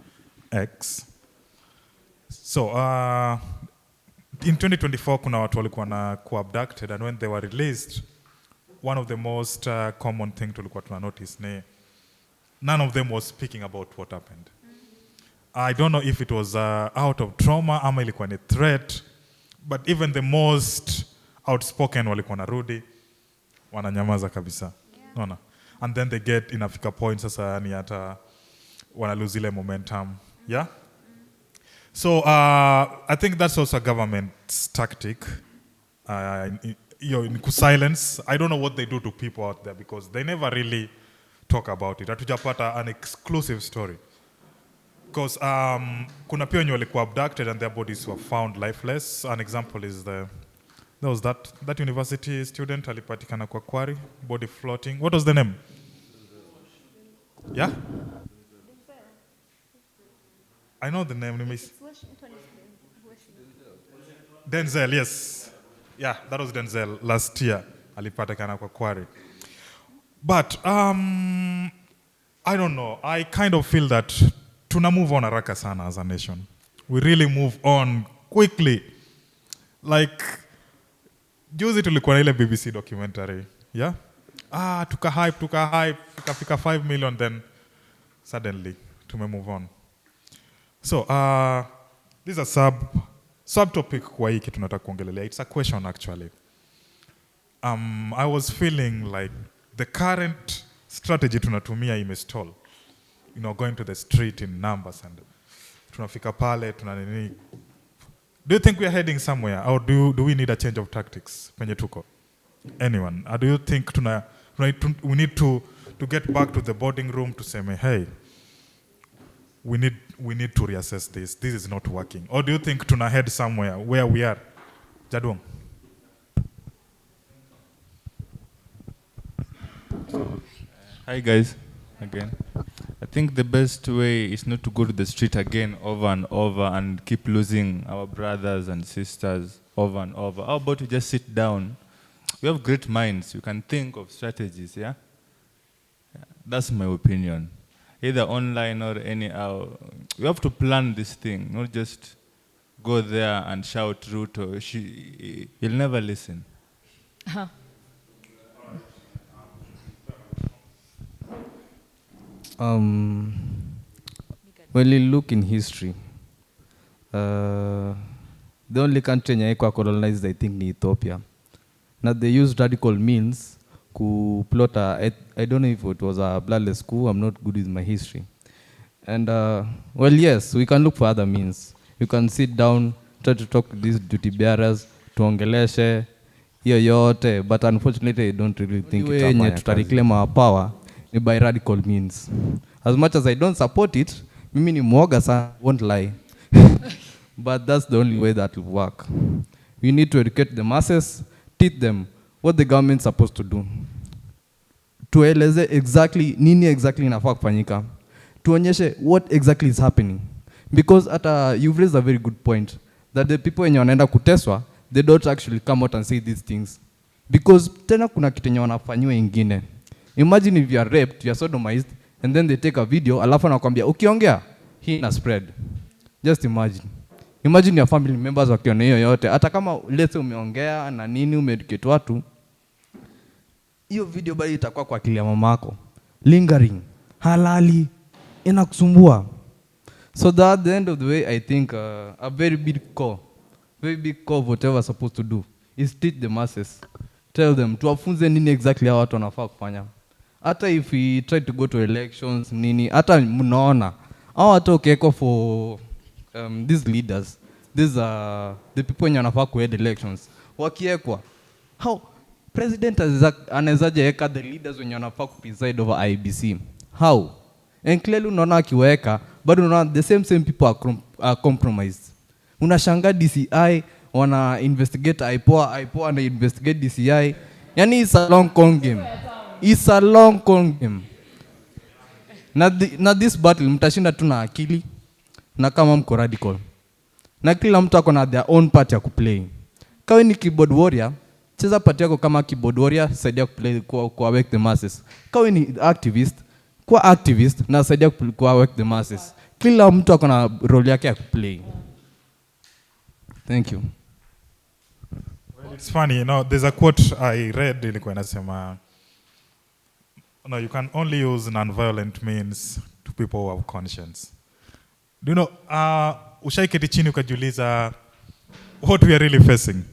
N: X. So in 2024 kuna watu walikuwa na abducted, and when they were released, one of the most common thing tulikuwa tuna notice ni none of them was speaking about what happened. I don't know if it was out of trauma ama ilikuwa ni threat, but even the most outspoken walikuwa narudi wananyamaza kabisa. Unaona? And then they get inafika point sasa yani hata wana lose ile momentum. Yeah? So I think that's also a government's tactic. In silence. I don't know what they do to people out there because they never really talk about it. Hatujapata an exclusive story. Because kuna pia wenye walikuwa abducted and their bodies were found lifeless. An example is there was that university student alipatikana kwa quarry, body floating. What was the name? Yeah? I know the name. Denzel, yes. Yeah, that was Denzel last year. Alipatikana kwa quarry. But I don't know. I kind of feel that tuna move on haraka sana as a nation. We really move on quickly. Like juzi tulikuwa na ile BBC documentary, yeah? Tuka hype, tukafika 5 million, then Suddenly, to move on. So, this is a subtopic kwa hiki tunataka kuongelelea. It's a question actually. I was feeling like the current strategy tunatumia imestall. You know, going to the street in numbers and tunafika pale, tunanini. Do you think we are heading somewhere, or do we need a change of tactics? Penye tuko? Anyone? Or do you think we need to get back to the boarding room to say, hey, we need to reassess this. This is not working. Or do you think tuna head somewhere where we are? Jadwong.
P: Hi guys, again. I think the best way is not to go to the street again over and over and keep losing our brothers and sisters over and over. How about we just sit down? We have great minds. We can think of strategies, yeah? That's my opinion. Either online or anyhow. We have to plan this thing, not just go there and shout root or you'll never listen.
O: When you look in history, the only country yenye haikuwa colonized, I think, ni Ethiopia. Now they used radical means to plot I don't know if it was a bloodless coup. I'm not good with my history. And well, yes, we can look for other means. You can sit down, try to talk to these duty bearers, tuongeleshe hiyo yote, but unfortunately I don't really think it's reclaim our power by radical means. As much as I don't support it, mimi ni mwoga sana, won't lie. But that's the only way that will work. We need to educate the masses, teach them what the government's supposed to do. Tueleze exactly nini exactly inafaa kufanyika. Tuonyeshe what exactly is happening. Because you've raised a very good point that the people wenye wanaenda kuteswa, they don't actually come out and say these things. Because tena kuna kitu yenye wanafanywa ingine. Imagine if you are raped, you are sodomized, and then they take a video, alafu anakuambia ukiongea hii na spread. Just imagine. Imagine your family members wakiona hiyo yote, hata kama let's say umeongea na nini, umeeducate watu, hiyo video bado itakuwa kwa akili ya mamako. Lingering, halali, inakusumbua. So that at the end of the way, I think a very big core of whatever we're supposed to do is teach the masses. Tell them, tuwafunze nini exactly hao watu wanafaa kufanya. Hata if we try to go to elections, nini, hata mnaona, hao watu ukiwekwa for these leaders, these are the people wenye wanafaa kuhead elections. Wakiwekwa, how president anawezaje weka the leaders wenye wanafaa kupreside over IBC? How? And clearly unaona akiweka, but unaona the same people are compromised. Unashangaa DCI wana investigate IPOA wana investigate DCI. Yani it's a long con game. It's a long con game. Na this battle mtashinda tu na akili na kama mko radical. Na kila mtu ako na their own part ya kuplay. Kawe ni keyboard warrior, cheza part yako kama keyboard warrior, saidia kuplay kwa wake the masses. Kawe ni activist, kwa activist na saidia kwa wake the masses. Kila mtu ako na role yake ya kuplay. Thank you.
N: Well, it's funny, you know, there's a quote I read ilikuwa inasema, no, you can only use non-violent means to people who have conscience. Do you know, ushaiketi chini ukajiuliza what we are really facing?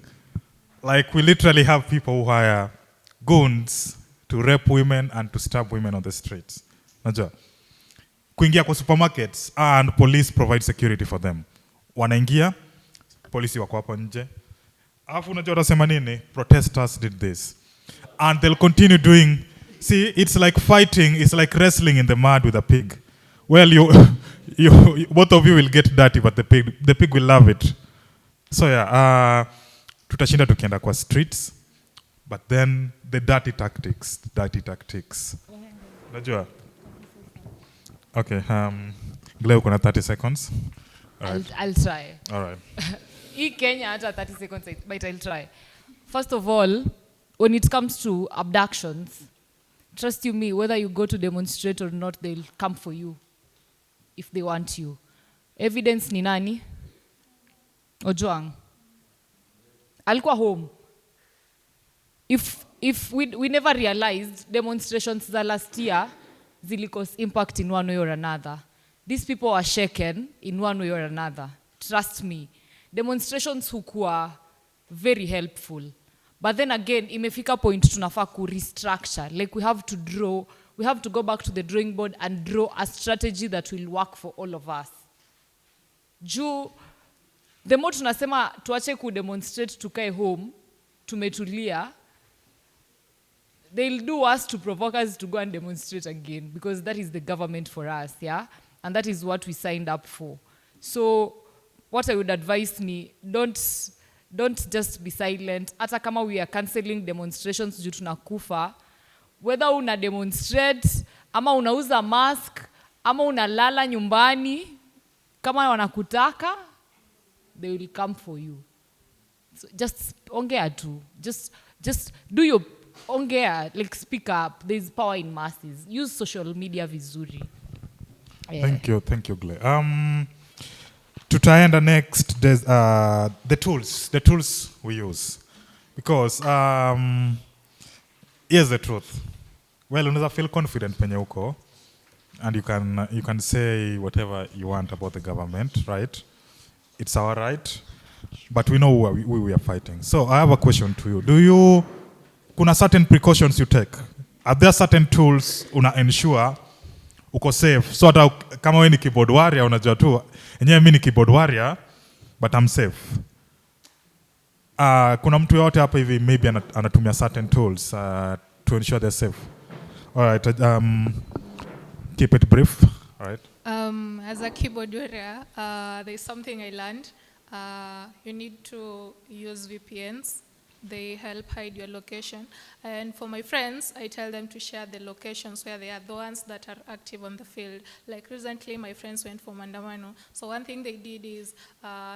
N: Like, we literally have people who hire goons to rape women and to stab women on the streets. Najua. Kuingia kwa supermarkets and police provide security for them. Wanaingia, polisi wako hapo nje. Alafu unajua watasema nini? Protesters did this. And they'll continue doing. See, it's like fighting, it's like wrestling in the mud with a pig. Well, both of you will get dirty, but the pig will love it. So yeah, tutashinda tukienda kwa streets, but then the dirty tactics. Unajua? Okay, Gleo kuna 30 seconds.
E: I'll try.
N: All right.
E: In Kenya, hata 30 seconds, but I'll try. First of all, when it comes to abductions, trust you me, whether you go to demonstrate or not, they'll come for you if they want you. Evidence ni nani? Ojwang. Alikuwa home. If we never realized demonstrations za last year zili cause impact in one way or another. These people are shaken in one way or another. Trust me. Demonstrations hukua very helpful. But then again, imefika point tunafaa ku restructure. Like we have to go back to the drawing board and draw a strategy that will work for all of us. The more tunasema tuache ku demonstrate tukae home, tumetulia, they'll do us to provoke us to go and demonstrate again, because that is the government for us, yeah? And that is what we signed up for. So what I would advise don't just be silent. Hata kama we are cancelling demonstrations juu tunakufa, whether una demonstrate, ama unauza mask, ama unalala nyumbani, kama wanakutaka, they will come for you. So just ongea tu. Just do your ongea, like speak up. There's power in masses. Use social media vizuri. Yeah.
N: Thank you, Gle. Tutaenda next, there's the tools we use. Because here's the truth. Well, unaweza feel confident penye uko, and you can say whatever you want about the government, right? It's our right, but we know who we are fighting. So I have a question to you. Kuna certain precautions you take? Are there certain tools una ensure uko safe? So hata kama wewe ni keyboard warrior, unajua tu enyewe mimi ni keyboard warrior, but I'm safe. Kuna mtu yote hapa hivi maybe anatumia certain tools to ensure they're safe. All right, keep it brief. All right.
K: As a keyboard warrior, there's something I learned. You need to use VPNs. They help hide your location. And for my friends, I tell them to share the locations where they are, the ones that are active on the field. Like recently, my friends went for Mandamano. So one thing they did is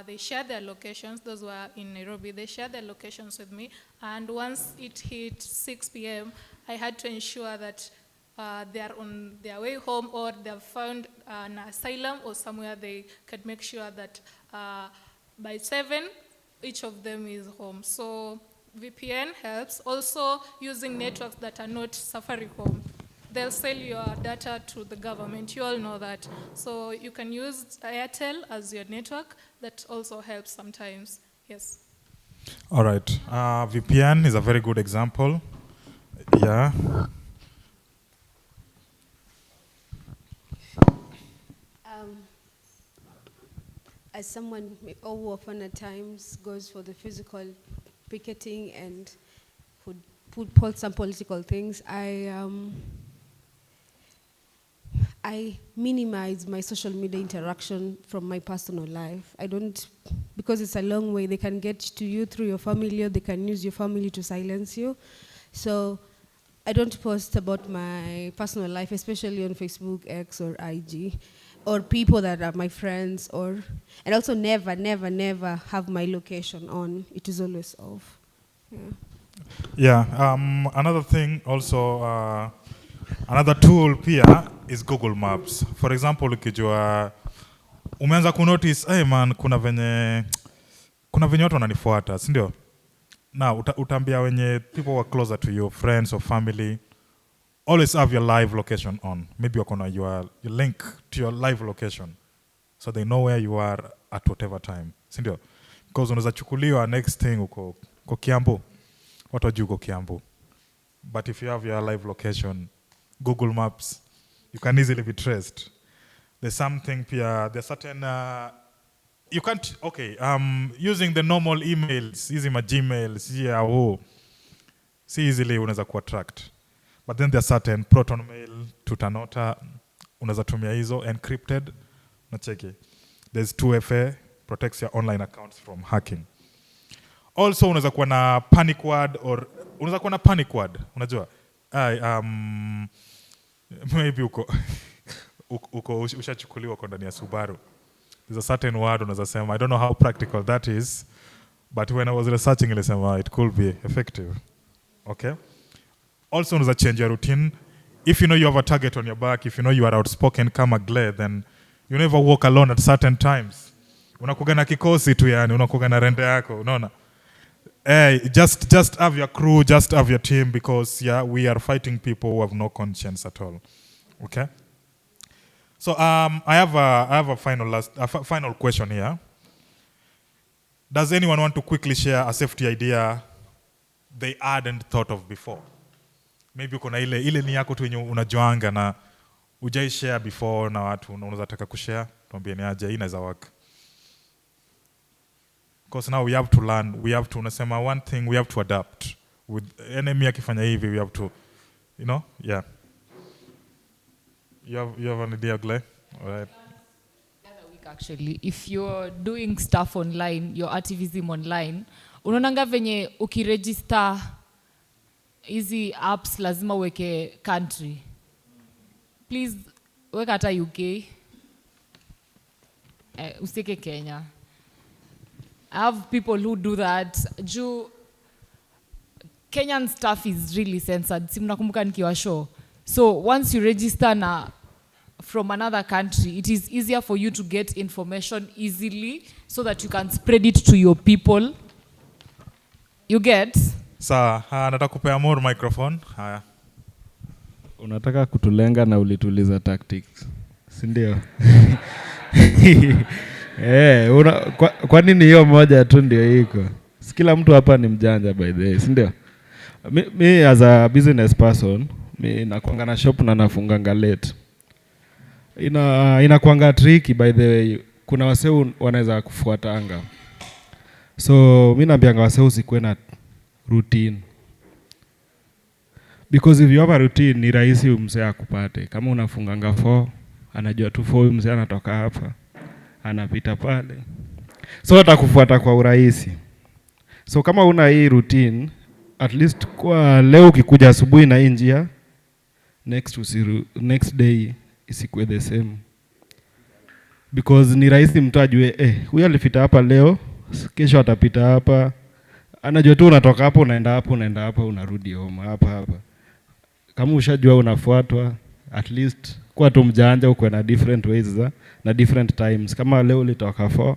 K: they shared their locations. Those were in Nairobi. They shared their locations with me. And once it hit 6 p.m., I had to ensure that they are on their way home, or they've found an asylum or somewhere they could make sure that by 7, each of them is home. So VPN helps. Also using networks that are not Safaricom. They'll sell your data to the government. You all know that. So you can use Airtel as your network. That also helps sometimes. Yes.
N: All right. VPN is a very good example. Yeah.
D: As someone who often at times goes for the physical picketing and would pull some political things, I minimize my social media interaction from my personal life. I don't, because it's a long way. They can get to you through your family, or they can use your family to silence you. So I don't post about my personal life, especially on Facebook, X, or IG, or people that are my friends, and also never have my location on. It is always off.
N: Yeah. Another thing also, another tool pia is Google Maps. For example, ukijua umeanza kunotice, hey man, kuna venye watu wananifuata, si ndio? Now utaambia wenye people who are closer to you, friends or family, always have your live location on. Maybe your link to your live location, so they know where you are at whatever time, si ndio? Because unaweza chukuliwa next thing uko Kiambu, watu wajui uko Kiambu. But if you have your live location, Google Maps, you can easily be traced. There's something pia, there's certain, you can't, using the normal emails, using my Gmails, see easily unaweza kuwa tracked. But then there's certain Proton Mail, Tutanota, unaweza tumia hizo, encrypted, nacheki. There's 2FA, protects your online accounts from hacking. Also, unaweza kuwa na panic word, unajua? Maybe uko ushachukuliwa kwa ndani ya Subaru. There's a certain word unaweza sema. I don't know how practical that is, but when I was researching, ilisema it could be effective. Okay? Also, unaweza change your routine. If you know you have a target on your back, if you know you are outspoken kama Gle, then you never walk alone at certain times. Unakuga na kikosi tu yani, unakuga na rende yako, unaona? Just have your crew, just have your team, because we are fighting people who have no conscience at all. Okay. So I have a final question here. Does anyone want to quickly share a safety idea they hadn't thought of before? Maybe uko na ile ni yako tu yenye unajuanga na ujai share before na watu unaweza taka kushare, tuambie ni aje, hii inaweza work. Because now we have to learn, we have to, unasema one thing, we have to adapt. With enemy akifanya hivi, we have to, you know, yeah. You have an idea, Glenn? All right.
E: Actually, if you're doing stuff online, your Artivism online, unaonanga venye ukiregister hizi apps lazima uweke country. Please, weka hata UK. Usike Kenya. I have people who do that. Kenyan stuff is really censored. Si mnakumbuka nikiwa show. So once you register na from another country, it is easier for you to get information easily so that you can spread it to your people. You get?
N: Sawa, nataka kupea more microphone. Haya.
I: Unataka kutulenga na ulituliza tactics. Si ndio? Kwa nini hiyo moja tu ndio iko? Si kila mtu hapa ni mjanja by the way, si ndio? Me as a business person, mi nakuanga na shop na nafunganga late. Inakuanga tricky by the way. Kuna wasee wanaweza kufuatanga. So mimi naambianga wasee usikuwe na routine. Because if you have a routine, ni rahisi msee akupate. Kama unafunganga 4, anajua tu 4 msee anatoka hapa, anapita pale. So atakufuata kwa urahisi. So kama una hii routine, at least kwa leo ukikuja asubuhi na hii njia, next day isikuwe the same. Because ni rahisi mtu ajue, huyu alipita hapa leo, kesho atapita hapa. Anajua tu unatoka hapo, unaenda hapo, unaenda hapa, unarudi home hapa. Kama ushajua unafuatwa, at least kwa tu mjanja uko na different ways na different times. Kama leo ulitoka 4,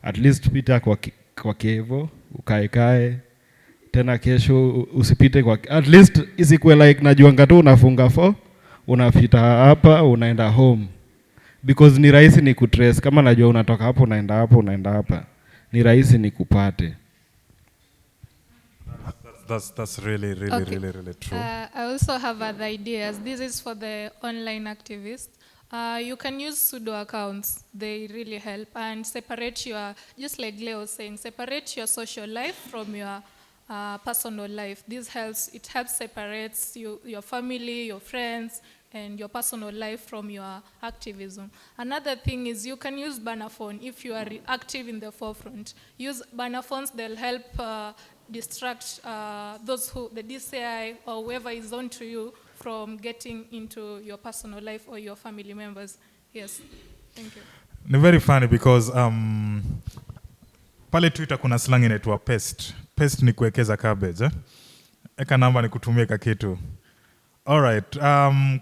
I: at least pita kwa kevo, ukae. Tena kesho usipite kwa, at least isikuwe like najuanga tu unafunga 4, unapita hapa, unaenda home. Because ni rahisi ni kutrace. Kama najua unatoka hapo, unaenda hapo, unaenda hapa, ni rahisi ni kupate.
N: That's really true.
K: I also have other ideas. This is for the online activists. You can use pseudo accounts. They really help. And separate your, just like Leo was saying, separate your social life from your personal life. This helps, it helps separates your family, your friends, and your personal life from your activism. Another thing is you can use banner phone if you are active in the forefront. Use banner phones, they'll help distract those who, the DCI or whoever is on to you from getting into your personal life or your family members. Yes, thank you.
N: Ni very funny because pale Twitter kuna slang inaitwa pest. Pest ni kuwekeza cabbage. Eka namba ni kutumia kakitu. Alright,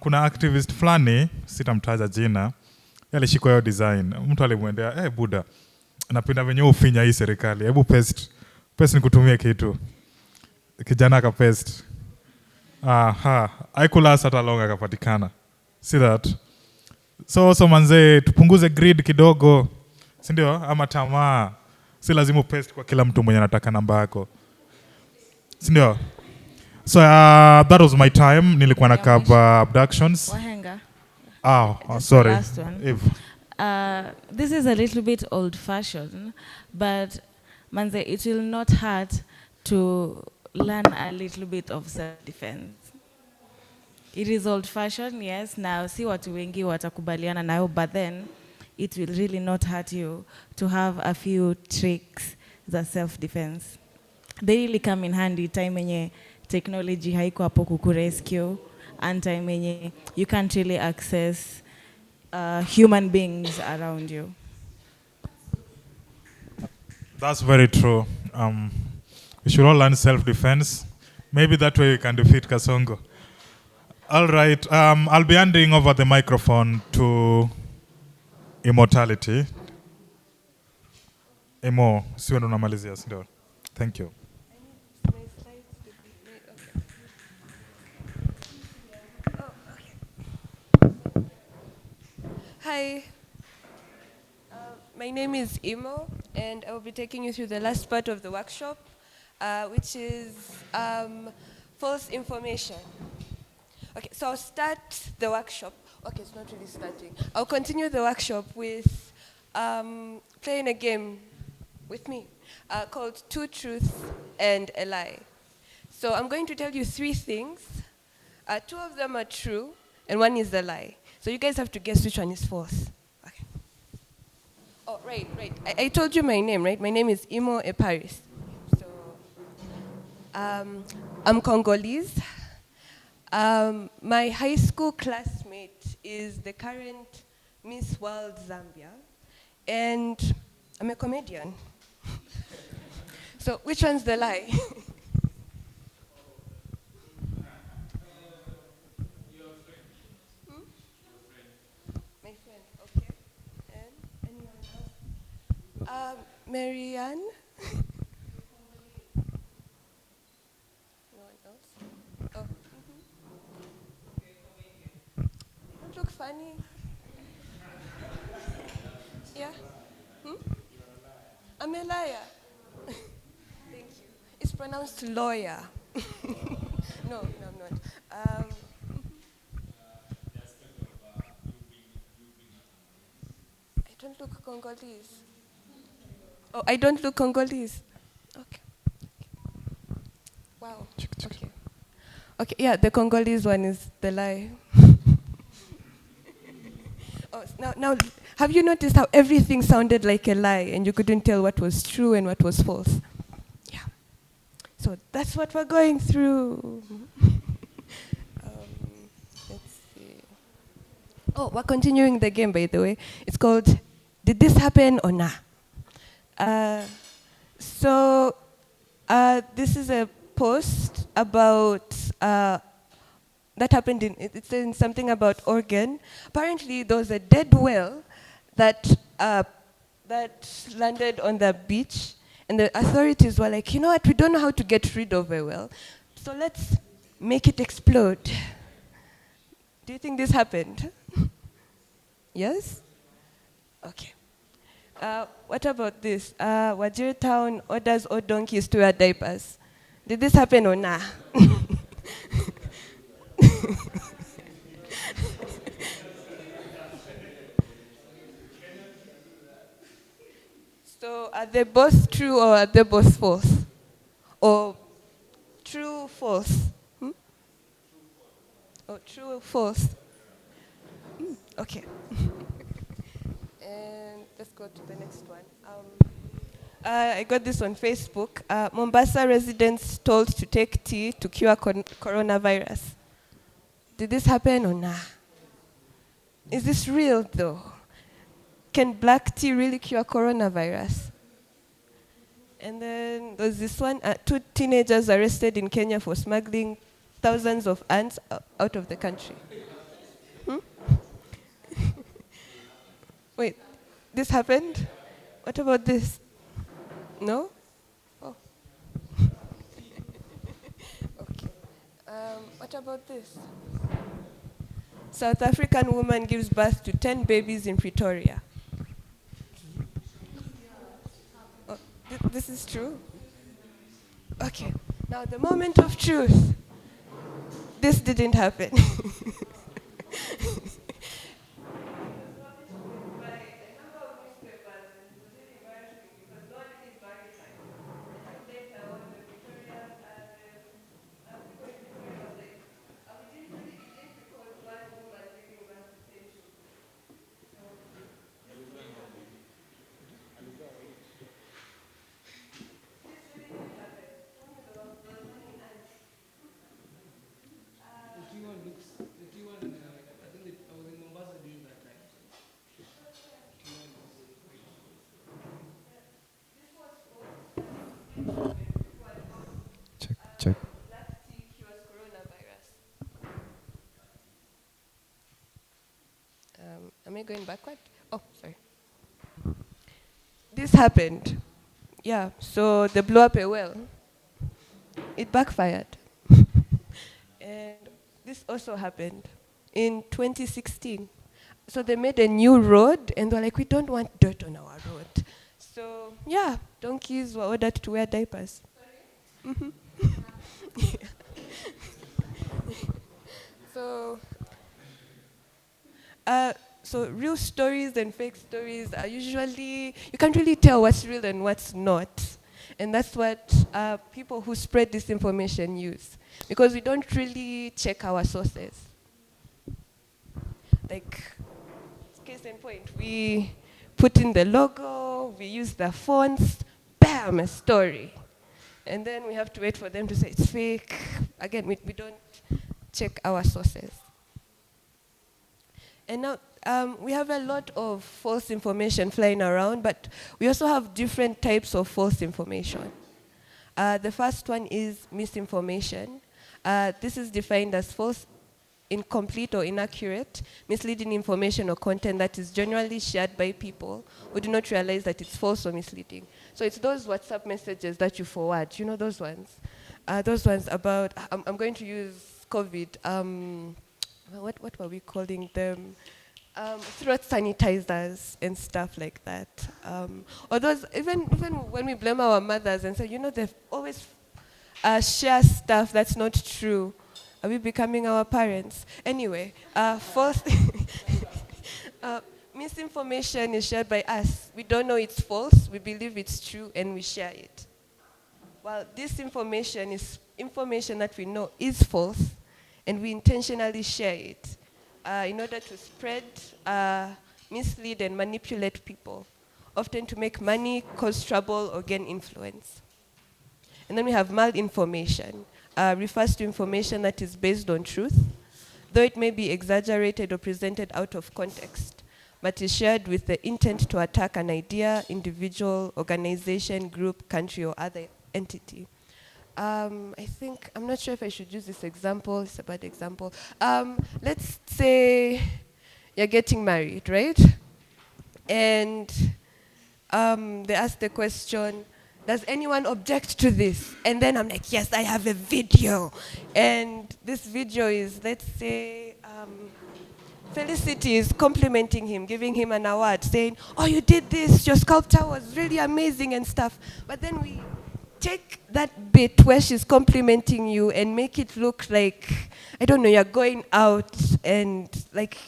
N: kuna activist fulani, sitamtaja jina, alishikwa hiyo design. Mtu alimwendea, buda, napenda venye ufinya hii serikali. Hebu pest ni kutumia kitu. Kijana aka pest. Haikulast hata long akapatikana. See that? So manze, tupunguze greed kidogo. Si ndio? Ama tamaa. Si lazima pest kwa kila mtu mwenye anataka namba yako. Si ndio? So that was my time. Nilikuwa na cover abductions.
L: Wahenga.
N: Sorry.
L: Last one. This is a little bit old-fashioned, but manze, it will not hurt to learn a little bit of self-defense. It is old-fashioned, yes. Now, si watu wengi watakubaliana nayo, but then it will really not hurt you to have a few tricks za self-defense. They really come in handy time enye technology haiko hapo kukurescue, and time enye you can't really access human beings around you.
N: That's very true. We should all learn self-defense. Maybe that way we can defeat Kasongo. All right, I'll be handing over the microphone to Immortality. Emo, siwe ndo namalizia, sindio? Thank you.
Q: Hi. My name is Imo, and I will be taking you through the last part of the workshop, which is false information. Okay, so I'll start the workshop. Okay, it's not really starting. I'll continue the workshop with playing a game with me called Two Truths and a Lie. So I'm going to tell you 3 things. 2 of them are true, and 1 is a lie. So you guys have to guess which one is false. Okay. Oh, right. I told you my name, right? My name is Imo Eparis. So I'm Congolese. My high school classmate is the current Miss World Zambia, and I'm a comedian. So which one's the lie? My friend, okay. And anyone else? Marianne? No one else? Oh. Don't look funny. Yeah? I'm a liar. Thank you. It's pronounced lawyer. No, I'm not. I don't look Congolese. Oh, I don't look Congolese. Okay. Wow. Okay. Okay, yeah, the Congolese one is the lie. Oh, now, have you noticed how everything sounded like a lie and you couldn't tell what was true and what was false? Yeah. So that's what we're going through. Let's see. Oh, we're continuing the game, by the way. It's called Did This Happen or Nah? This is a post about that happened it's in something about Oregon. Apparently, there was a dead whale that landed on the beach, and the authorities were like, you know what, we don't know how to get rid of a whale, so let's make it explode. Do you think this happened? Yes? Okay. What about this? Wajir Town orders all donkeys to wear diapers. Did this happen or nah? So are they both true or are they both false? Or true, false? Or true, false? Okay. And let's go to the next one. I got this on Facebook. Mombasa residents told to take tea to cure coronavirus. Did this happen or nah? Is this real though? Can black tea really cure coronavirus? And then there's this one, 2 teenagers arrested in Kenya for smuggling thousands of ants out of the country. Wait, this happened? What about this? No? Oh. Okay. What about this? South African woman gives birth to 10 babies in Pretoria. Oh, this is true? Okay. Now the moment of truth. This didn't happen.
O: Check.
Q: Am I going backward? Oh, sorry. This happened. Yeah, so they blew up a well. It backfired. And this also happened in 2016. So they made a new road, and they're like, we don't want dirt on our road. So yeah, donkeys were ordered to wear diapers. Mhm. So, so real stories and fake stories are usually, you can't really tell what's real and what's not. And that's what people who spread disinformation use. Because we don't really check our sources. Like, case in point, we put in the logo, we use the fonts, bam, a story. And then we have to wait for them to say it's fake. Again, we don't check our sources. And now we have a lot of false information flying around, but we also have different types of false information. The first one is misinformation. This is defined as false, incomplete or inaccurate, misleading information or content that is generally shared by people who do not realize that it's false or misleading. So it's those WhatsApp messages that you forward, you know those ones? Those ones about, I'm going to use COVID, what were we calling them? Throat sanitizers and stuff like that. Or those, even when we blame our mothers and say, you know, they always share stuff that's not true. Are we becoming our parents? Anyway, false misinformation is shared by us. We don't know it's false, we believe it's true, and we share it. Well, this information is information that we know is false, and we intentionally share it in order to spread, mislead, and manipulate people, often to make money, cause trouble, or gain influence. And then we have malinformation. Refers to information that is based on truth, though it may be exaggerated or presented out of context, but is shared with the intent to attack an idea, individual, organization, group, country, or other entity. I'm not sure if I should use this example, it's a bad example. Let's say you're getting married, right? And they ask the question, does anyone object to this? And then I'm like, yes, I have a video. And this video is, let's say, Felicity is complimenting him, giving him an award, saying, oh, you did this, your sculpture was really amazing and stuff. But then we take that bit where she's complimenting you and make it look like, I don't know, you're going out and like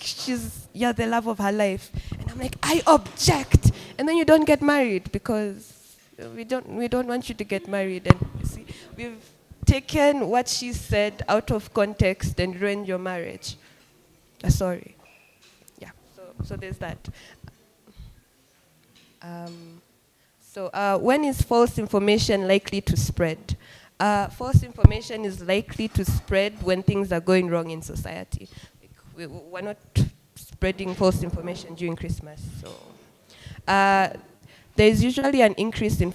Q: you're the love of her life. And I'm like, I object. And then you don't get married because we don't want you to get married. And you see, we've taken what she said out of context and ruined your marriage. Sorry. Yeah, so there's that. When is false information likely to spread? False information is likely to spread when things are going wrong in society. We're not spreading false information during Christmas. So there is usually an increase in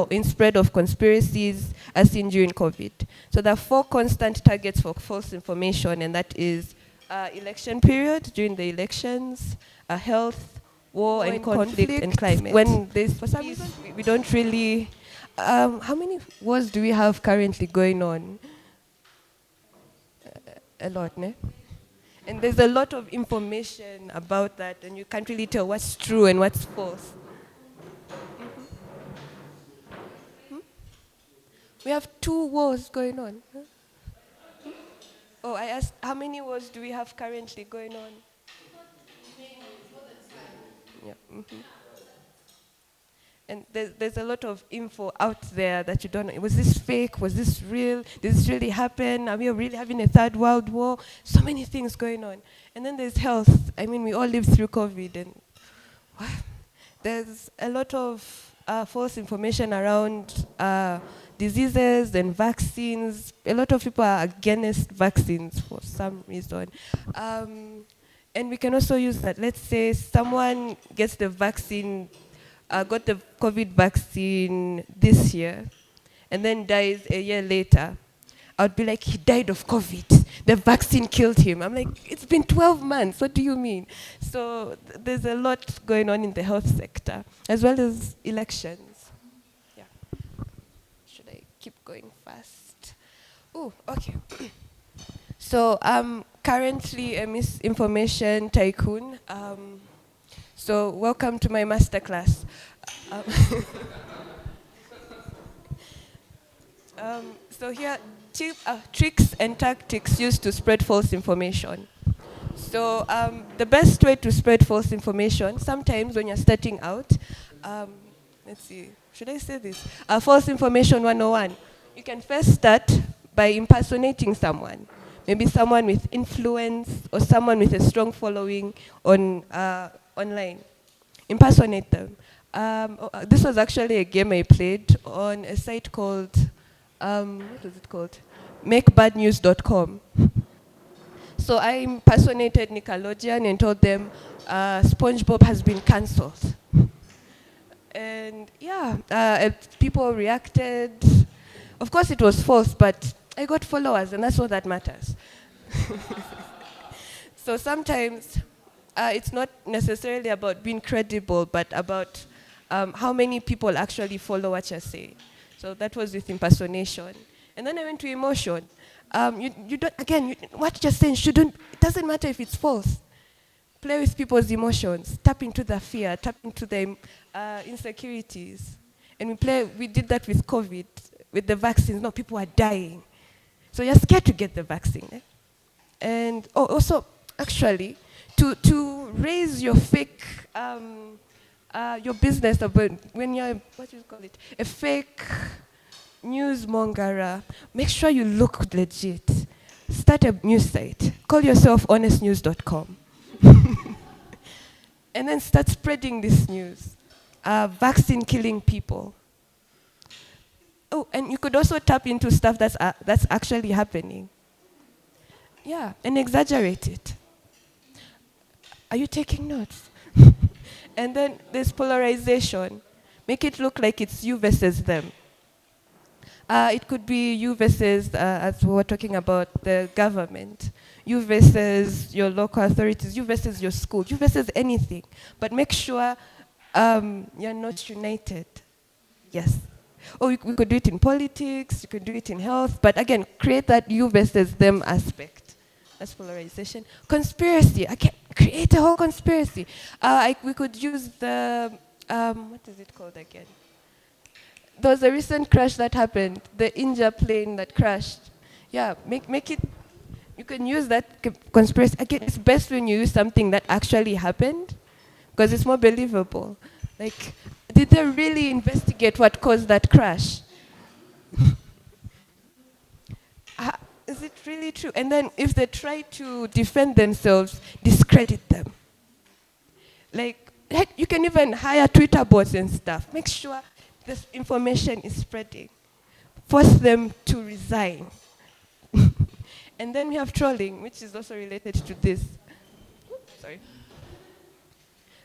Q: in spread of conspiracies as seen during COVID. So there are 4 constant targets for false information, and that is election period, during the elections, health, war and conflict, and climate. When there's peace, we don't really... how many wars do we have currently going on? A lot, ne? And there's a lot of information about that, and you can't really tell what's true and what's false. We have 2 wars going on. Huh? Oh, I asked, how many wars do we have currently going on? Yeah. And there's a lot of info out there that you don't know. Was this fake? Was this real? Did this really happen? Are we really having a 3rd world war? So many things going on. And then there's health. I mean, we all lived through COVID, and there's a lot of false information around diseases and vaccines. A lot of people are against vaccines for some reason. And we can also use that. Let's say someone gets the vaccine, got the COVID vaccine this year, and then dies a year later. I would be like, he died of COVID. The vaccine killed him. I'm like, it's been 12 months. What do you mean? So there's a lot going on in the health sector, as well as elections. Yeah. Should I keep going fast? Oh, okay. So currently a misinformation tycoon. So welcome to my masterclass. So here, tricks and tactics used to spread false information. So the best way to spread false information, sometimes when you're starting out, let's see, should I say this? False information 101. You can first start by impersonating someone. Maybe someone with influence or someone with a strong following on online. Impersonate them. This was actually a game I played on a site called, what is it called? MakeBadNews.com. So I impersonated Nickelodeon and told them SpongeBob has been cancelled. And yeah, people reacted. Of course it was false, but I got followers and that's all that matters. So sometimes it's not necessarily about being credible, but about how many people actually follow what you say. So that was with impersonation. And then I went to emotion. You don't, again, what you're saying shouldn't, it doesn't matter if it's false. Play with people's emotions, tap into the fear, tap into the insecurities. And we did that with COVID, with the vaccines. No, people are dying. So you're scared to get the vaccine. Eh? And also, actually, to raise your fake, your business about when you're, what do you call it? A fake newsmonger, make sure you look legit. Start a news site. Call yourself honestnews.com. And then start spreading this news. Vaccine killing people. Oh, and you could also tap into stuff that's actually happening. Yeah, and exaggerate it. Are you taking notes? And then there's polarization. Make it look like it's you versus them. It could be you versus, as we were talking about, the government. You versus your local authorities. You versus your school. You versus anything. But make sure you're not united. Yes. Or we could do it in politics. You could do it in health. But again, create that you versus them aspect. That's polarization. Conspiracy. Again, create a whole conspiracy. We could use the, what is it called again? There was a recent crash that happened, the India plane that crashed. Yeah, make it, you can use that conspiracy. Again, it's best when you use something that actually happened, because it's more believable. Like, did they really investigate what caused that crash? Is it really true? And then if they try to defend themselves, discredit them. Like, you can even hire Twitter bots and stuff. Make sure this information is spreading. Force them to resign. And then we have trolling, which is also related to this. Sorry.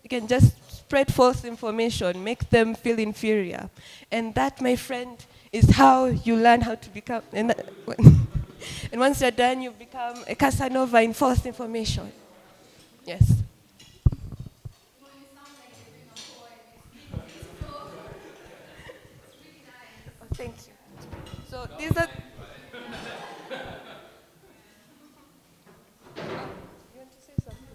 Q: Again, just spread false information, make them feel inferior. And that, my friend, is how you learn how to become, and once you're done, you become a Casanova in false information. Yes. Thank you. So these are. You want to say something?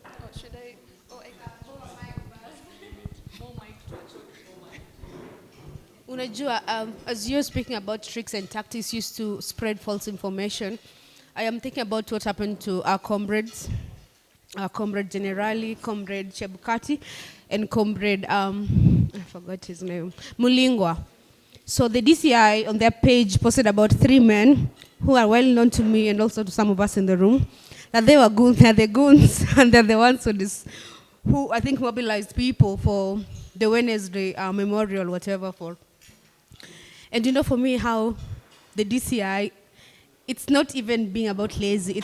Q: Oh, should I? Oh, I got
D: Unajua, as you're speaking about tricks and tactics used to spread false information, I am thinking about what happened to our comrades, Comrade Generali, Comrade Chebukati, and Comrade, I forgot his name, Mulingwa. So the DCI on their page posted about 3 men who are well known to me and also to some of us in the room, that they were goons, they're the goons, and they're the ones who I think mobilized people for the Wednesday memorial, whatever for. And you know, for me, how the DCI, it's not even being about lazy,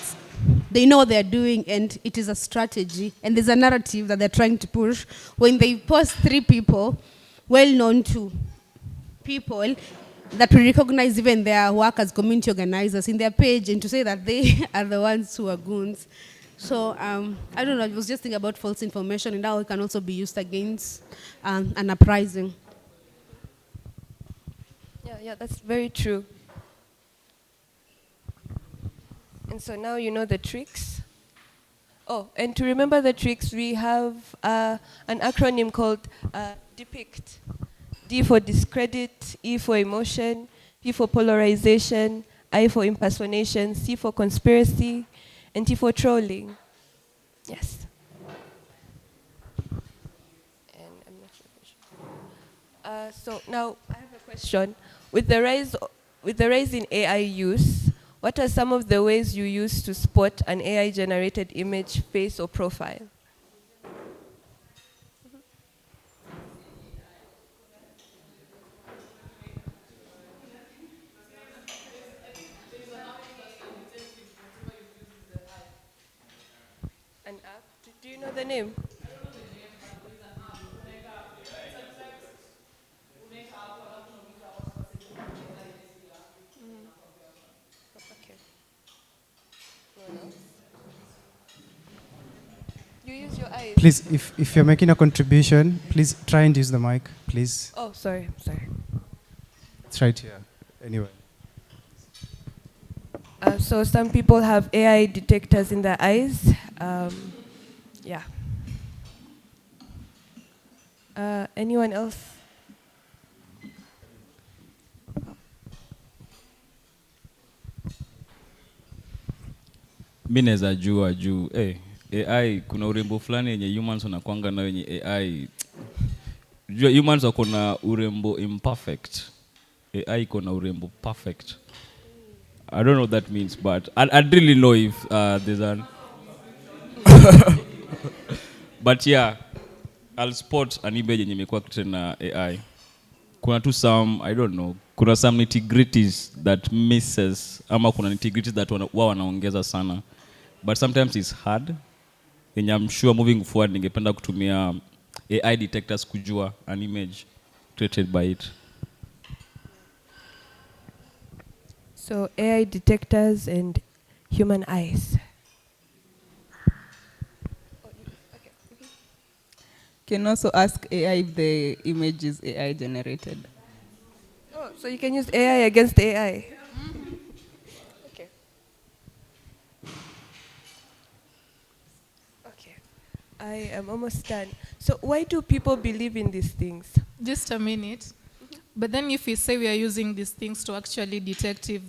D: they know what they're doing and it is a strategy and there's a narrative that they're trying to push. When they post 3 people, well known to people, that we recognize even their work as community organizers in their page, and to say that they are the ones who are goons. So I don't know, I was just thinking about false information and how it can also be used against an uprising.
Q: Yeah, that's very true. And so now you know the tricks. Oh, and to remember the tricks, we have an acronym called DEPICT. D for discredit, E for emotion, P for polarization, I for impersonation, C for conspiracy, and T for trolling. Yes. And I'm not sure. So now I have a question. With the rise in AI use, what are some of the ways you use to spot an AI-generated image, face, or profile? An app? Do you know the name? Okay. No one else? You use your eyes.
R: Please, if you're making a contribution, please try and use the mic, please.
Q: Oh, sorry.
R: It's right here. Anyway.
Q: So some people have AI detectors in their eyes. Yeah. Anyone else?
A: Mi naweza jua juu AI kuna urembo fulani yenye humans wanakuanga nayo yenye AI. Jua humans wako na urembo imperfect. AI iko na urembo perfect. I don't know what that means, but I'd really know if there's an... But yeah, I'll spot an image yenye imekuwa created na AI. Kuna tu some, I don't know, kuna some nitty-gritties that misses, ama kuna nitty-gritties that wao wanaongeza sana. But sometimes it's hard. And I'm sure moving forward, ningependa kutumia AI detectors kujua an image created by it.
Q: So AI detectors and human eyes.
S: Can also ask AI if the image is AI generated.
Q: Oh, so you can use AI against AI. Okay. Okay. I am almost done. So why do people believe in these things?
K: Just a minute. But then if we say we are using these things to actually detect if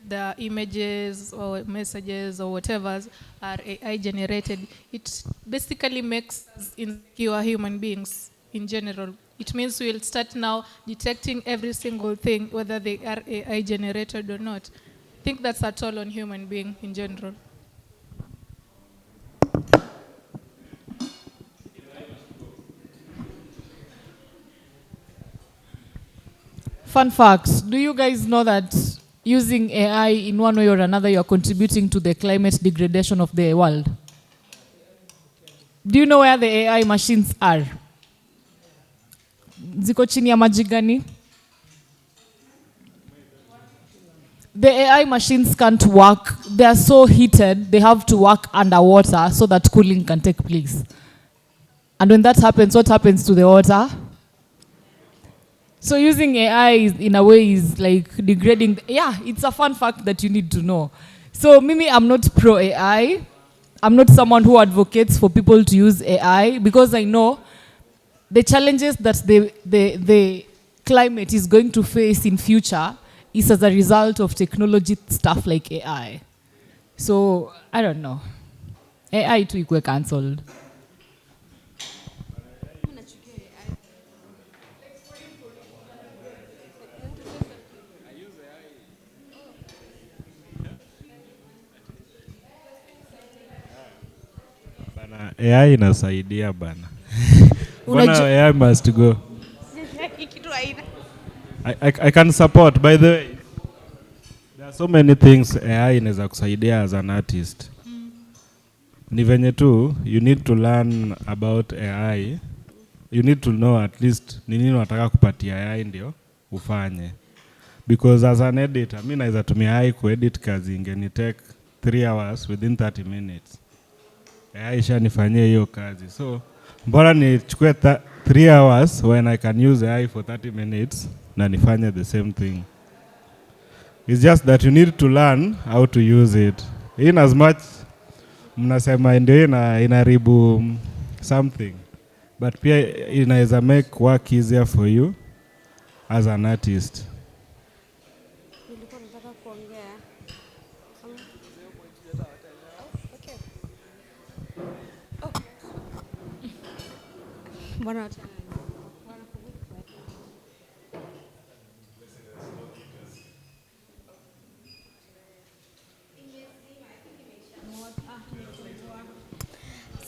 K: the images or messages or whatever are AI generated, it basically makes us insecure human beings in general. It means we'll start now detecting every single thing, whether they are AI generated or not. I think that's a toll on human being in general. Fun facts. Do you guys know that using AI in one way or another, you're contributing to the climate degradation of the world? Do you know where the AI machines are? Ziko chini ya maji gani? The AI machines can't work. They are so heated, they have to work underwater so that cooling can take place. And when that happens, what happens to the water? So using AI in a way is like degrading. Yeah, it's a fun fact that you need to know. So Mimi, I'm not pro AI. I'm not someone who advocates for people to use AI because I know the challenges that the climate is going to face in future is as a result of technology stuff like AI. So I don't know. AI too ikuwe cancelled.
I: AI inasaidia bana. Bana AI must go. I can support, by the way. There are so many things AI inaweza kusaidia as an artist. Ni venye tu, you need to learn about AI. You need to know at least ni nini unataka kupatia AI ndio ufanye. Because as an editor, mimi naweza tumia AI kuedit kazi ingeni take 3 hours within 30 minutes. AI ishanifanyia hiyo kazi. So, mbona nichukue 3 hours when I can use AI for 30 minutes na nifanye the same thing. It's just that you need to learn how to use it. In as much mnasema ndio inaribu something, but pia inaweza make work easier for you as an artist.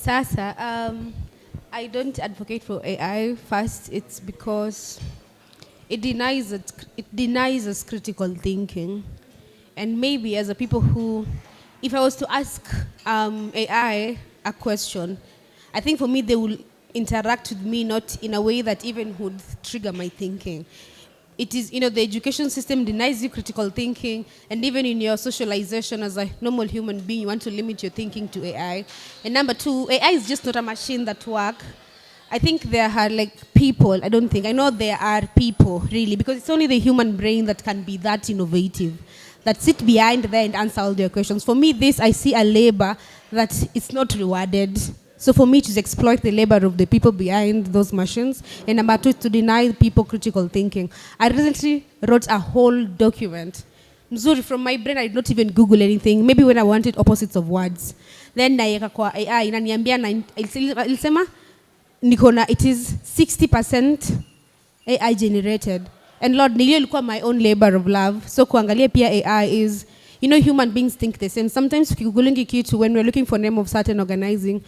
D: Sasa, I don't advocate for AI. First, it's because it denies us critical thinking. And maybe as a people who, if I was to ask AI a question, I think for me they will interact with me not in a way that even would trigger my thinking. It is, the education system denies you critical thinking, and even in your socialization as a normal human being, you want to limit your thinking to AI. And number two, AI is just not a machine that works. I think there are people, I know there are people really, because it's only the human brain that can be that innovative, that sit behind there and answer all their questions. For me, I see a labor that it's not rewarded. So for me, to exploit the labor of the people behind those machines. And number two, to deny people critical thinking. I recently wrote a whole document. Mzuri, from my brain, I did not even Google anything. Maybe when I wanted opposites of words. Then naeka kwa AI, inaniambia ilisema nikona it is 60% AI generated. And Lord, nilio ilikuwa my own labor of love. So kuangalia pia AI is, human beings think the same. Sometimes ukigugulingi kitu, when we're looking for name of certain organizing,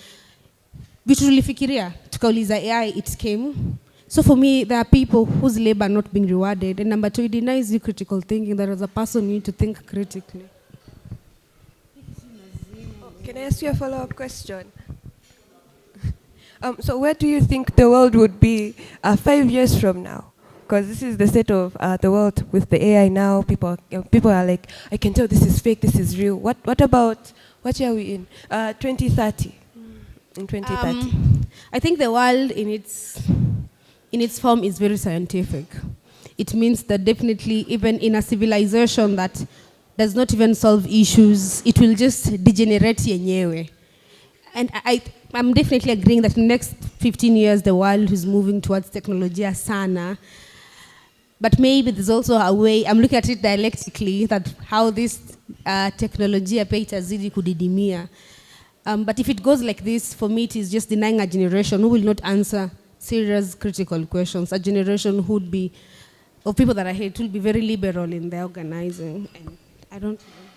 D: vitu tulifikiria, tukauliza AI, it came. So for me, there are people whose labor are not being rewarded. And number two, it denies you critical thinking, that as a person you need to think critically.
Q: Can I ask you a follow-up question? So where do you think the world would be 5 years from now? Because this is the state of the world with the AI now. People are like, I can tell this is fake, this is real. What about, what year are we in? 2030. In 2030.
D: I think the world in its form is very scientific. It means that definitely even in a civilization that does not even solve issues, it will just degenerate yenyewe. And I'm definitely agreeing that in the next 15 years, the world is moving towards technology sana. But maybe there's also a way, I'm looking at it dialectically, that how this technology itazidi kudidimia. But if it goes like this, for me, it is just denying a generation who will not answer serious critical questions. A generation who would be, of people that I hate, will be very liberal in their organizing. And I don't know.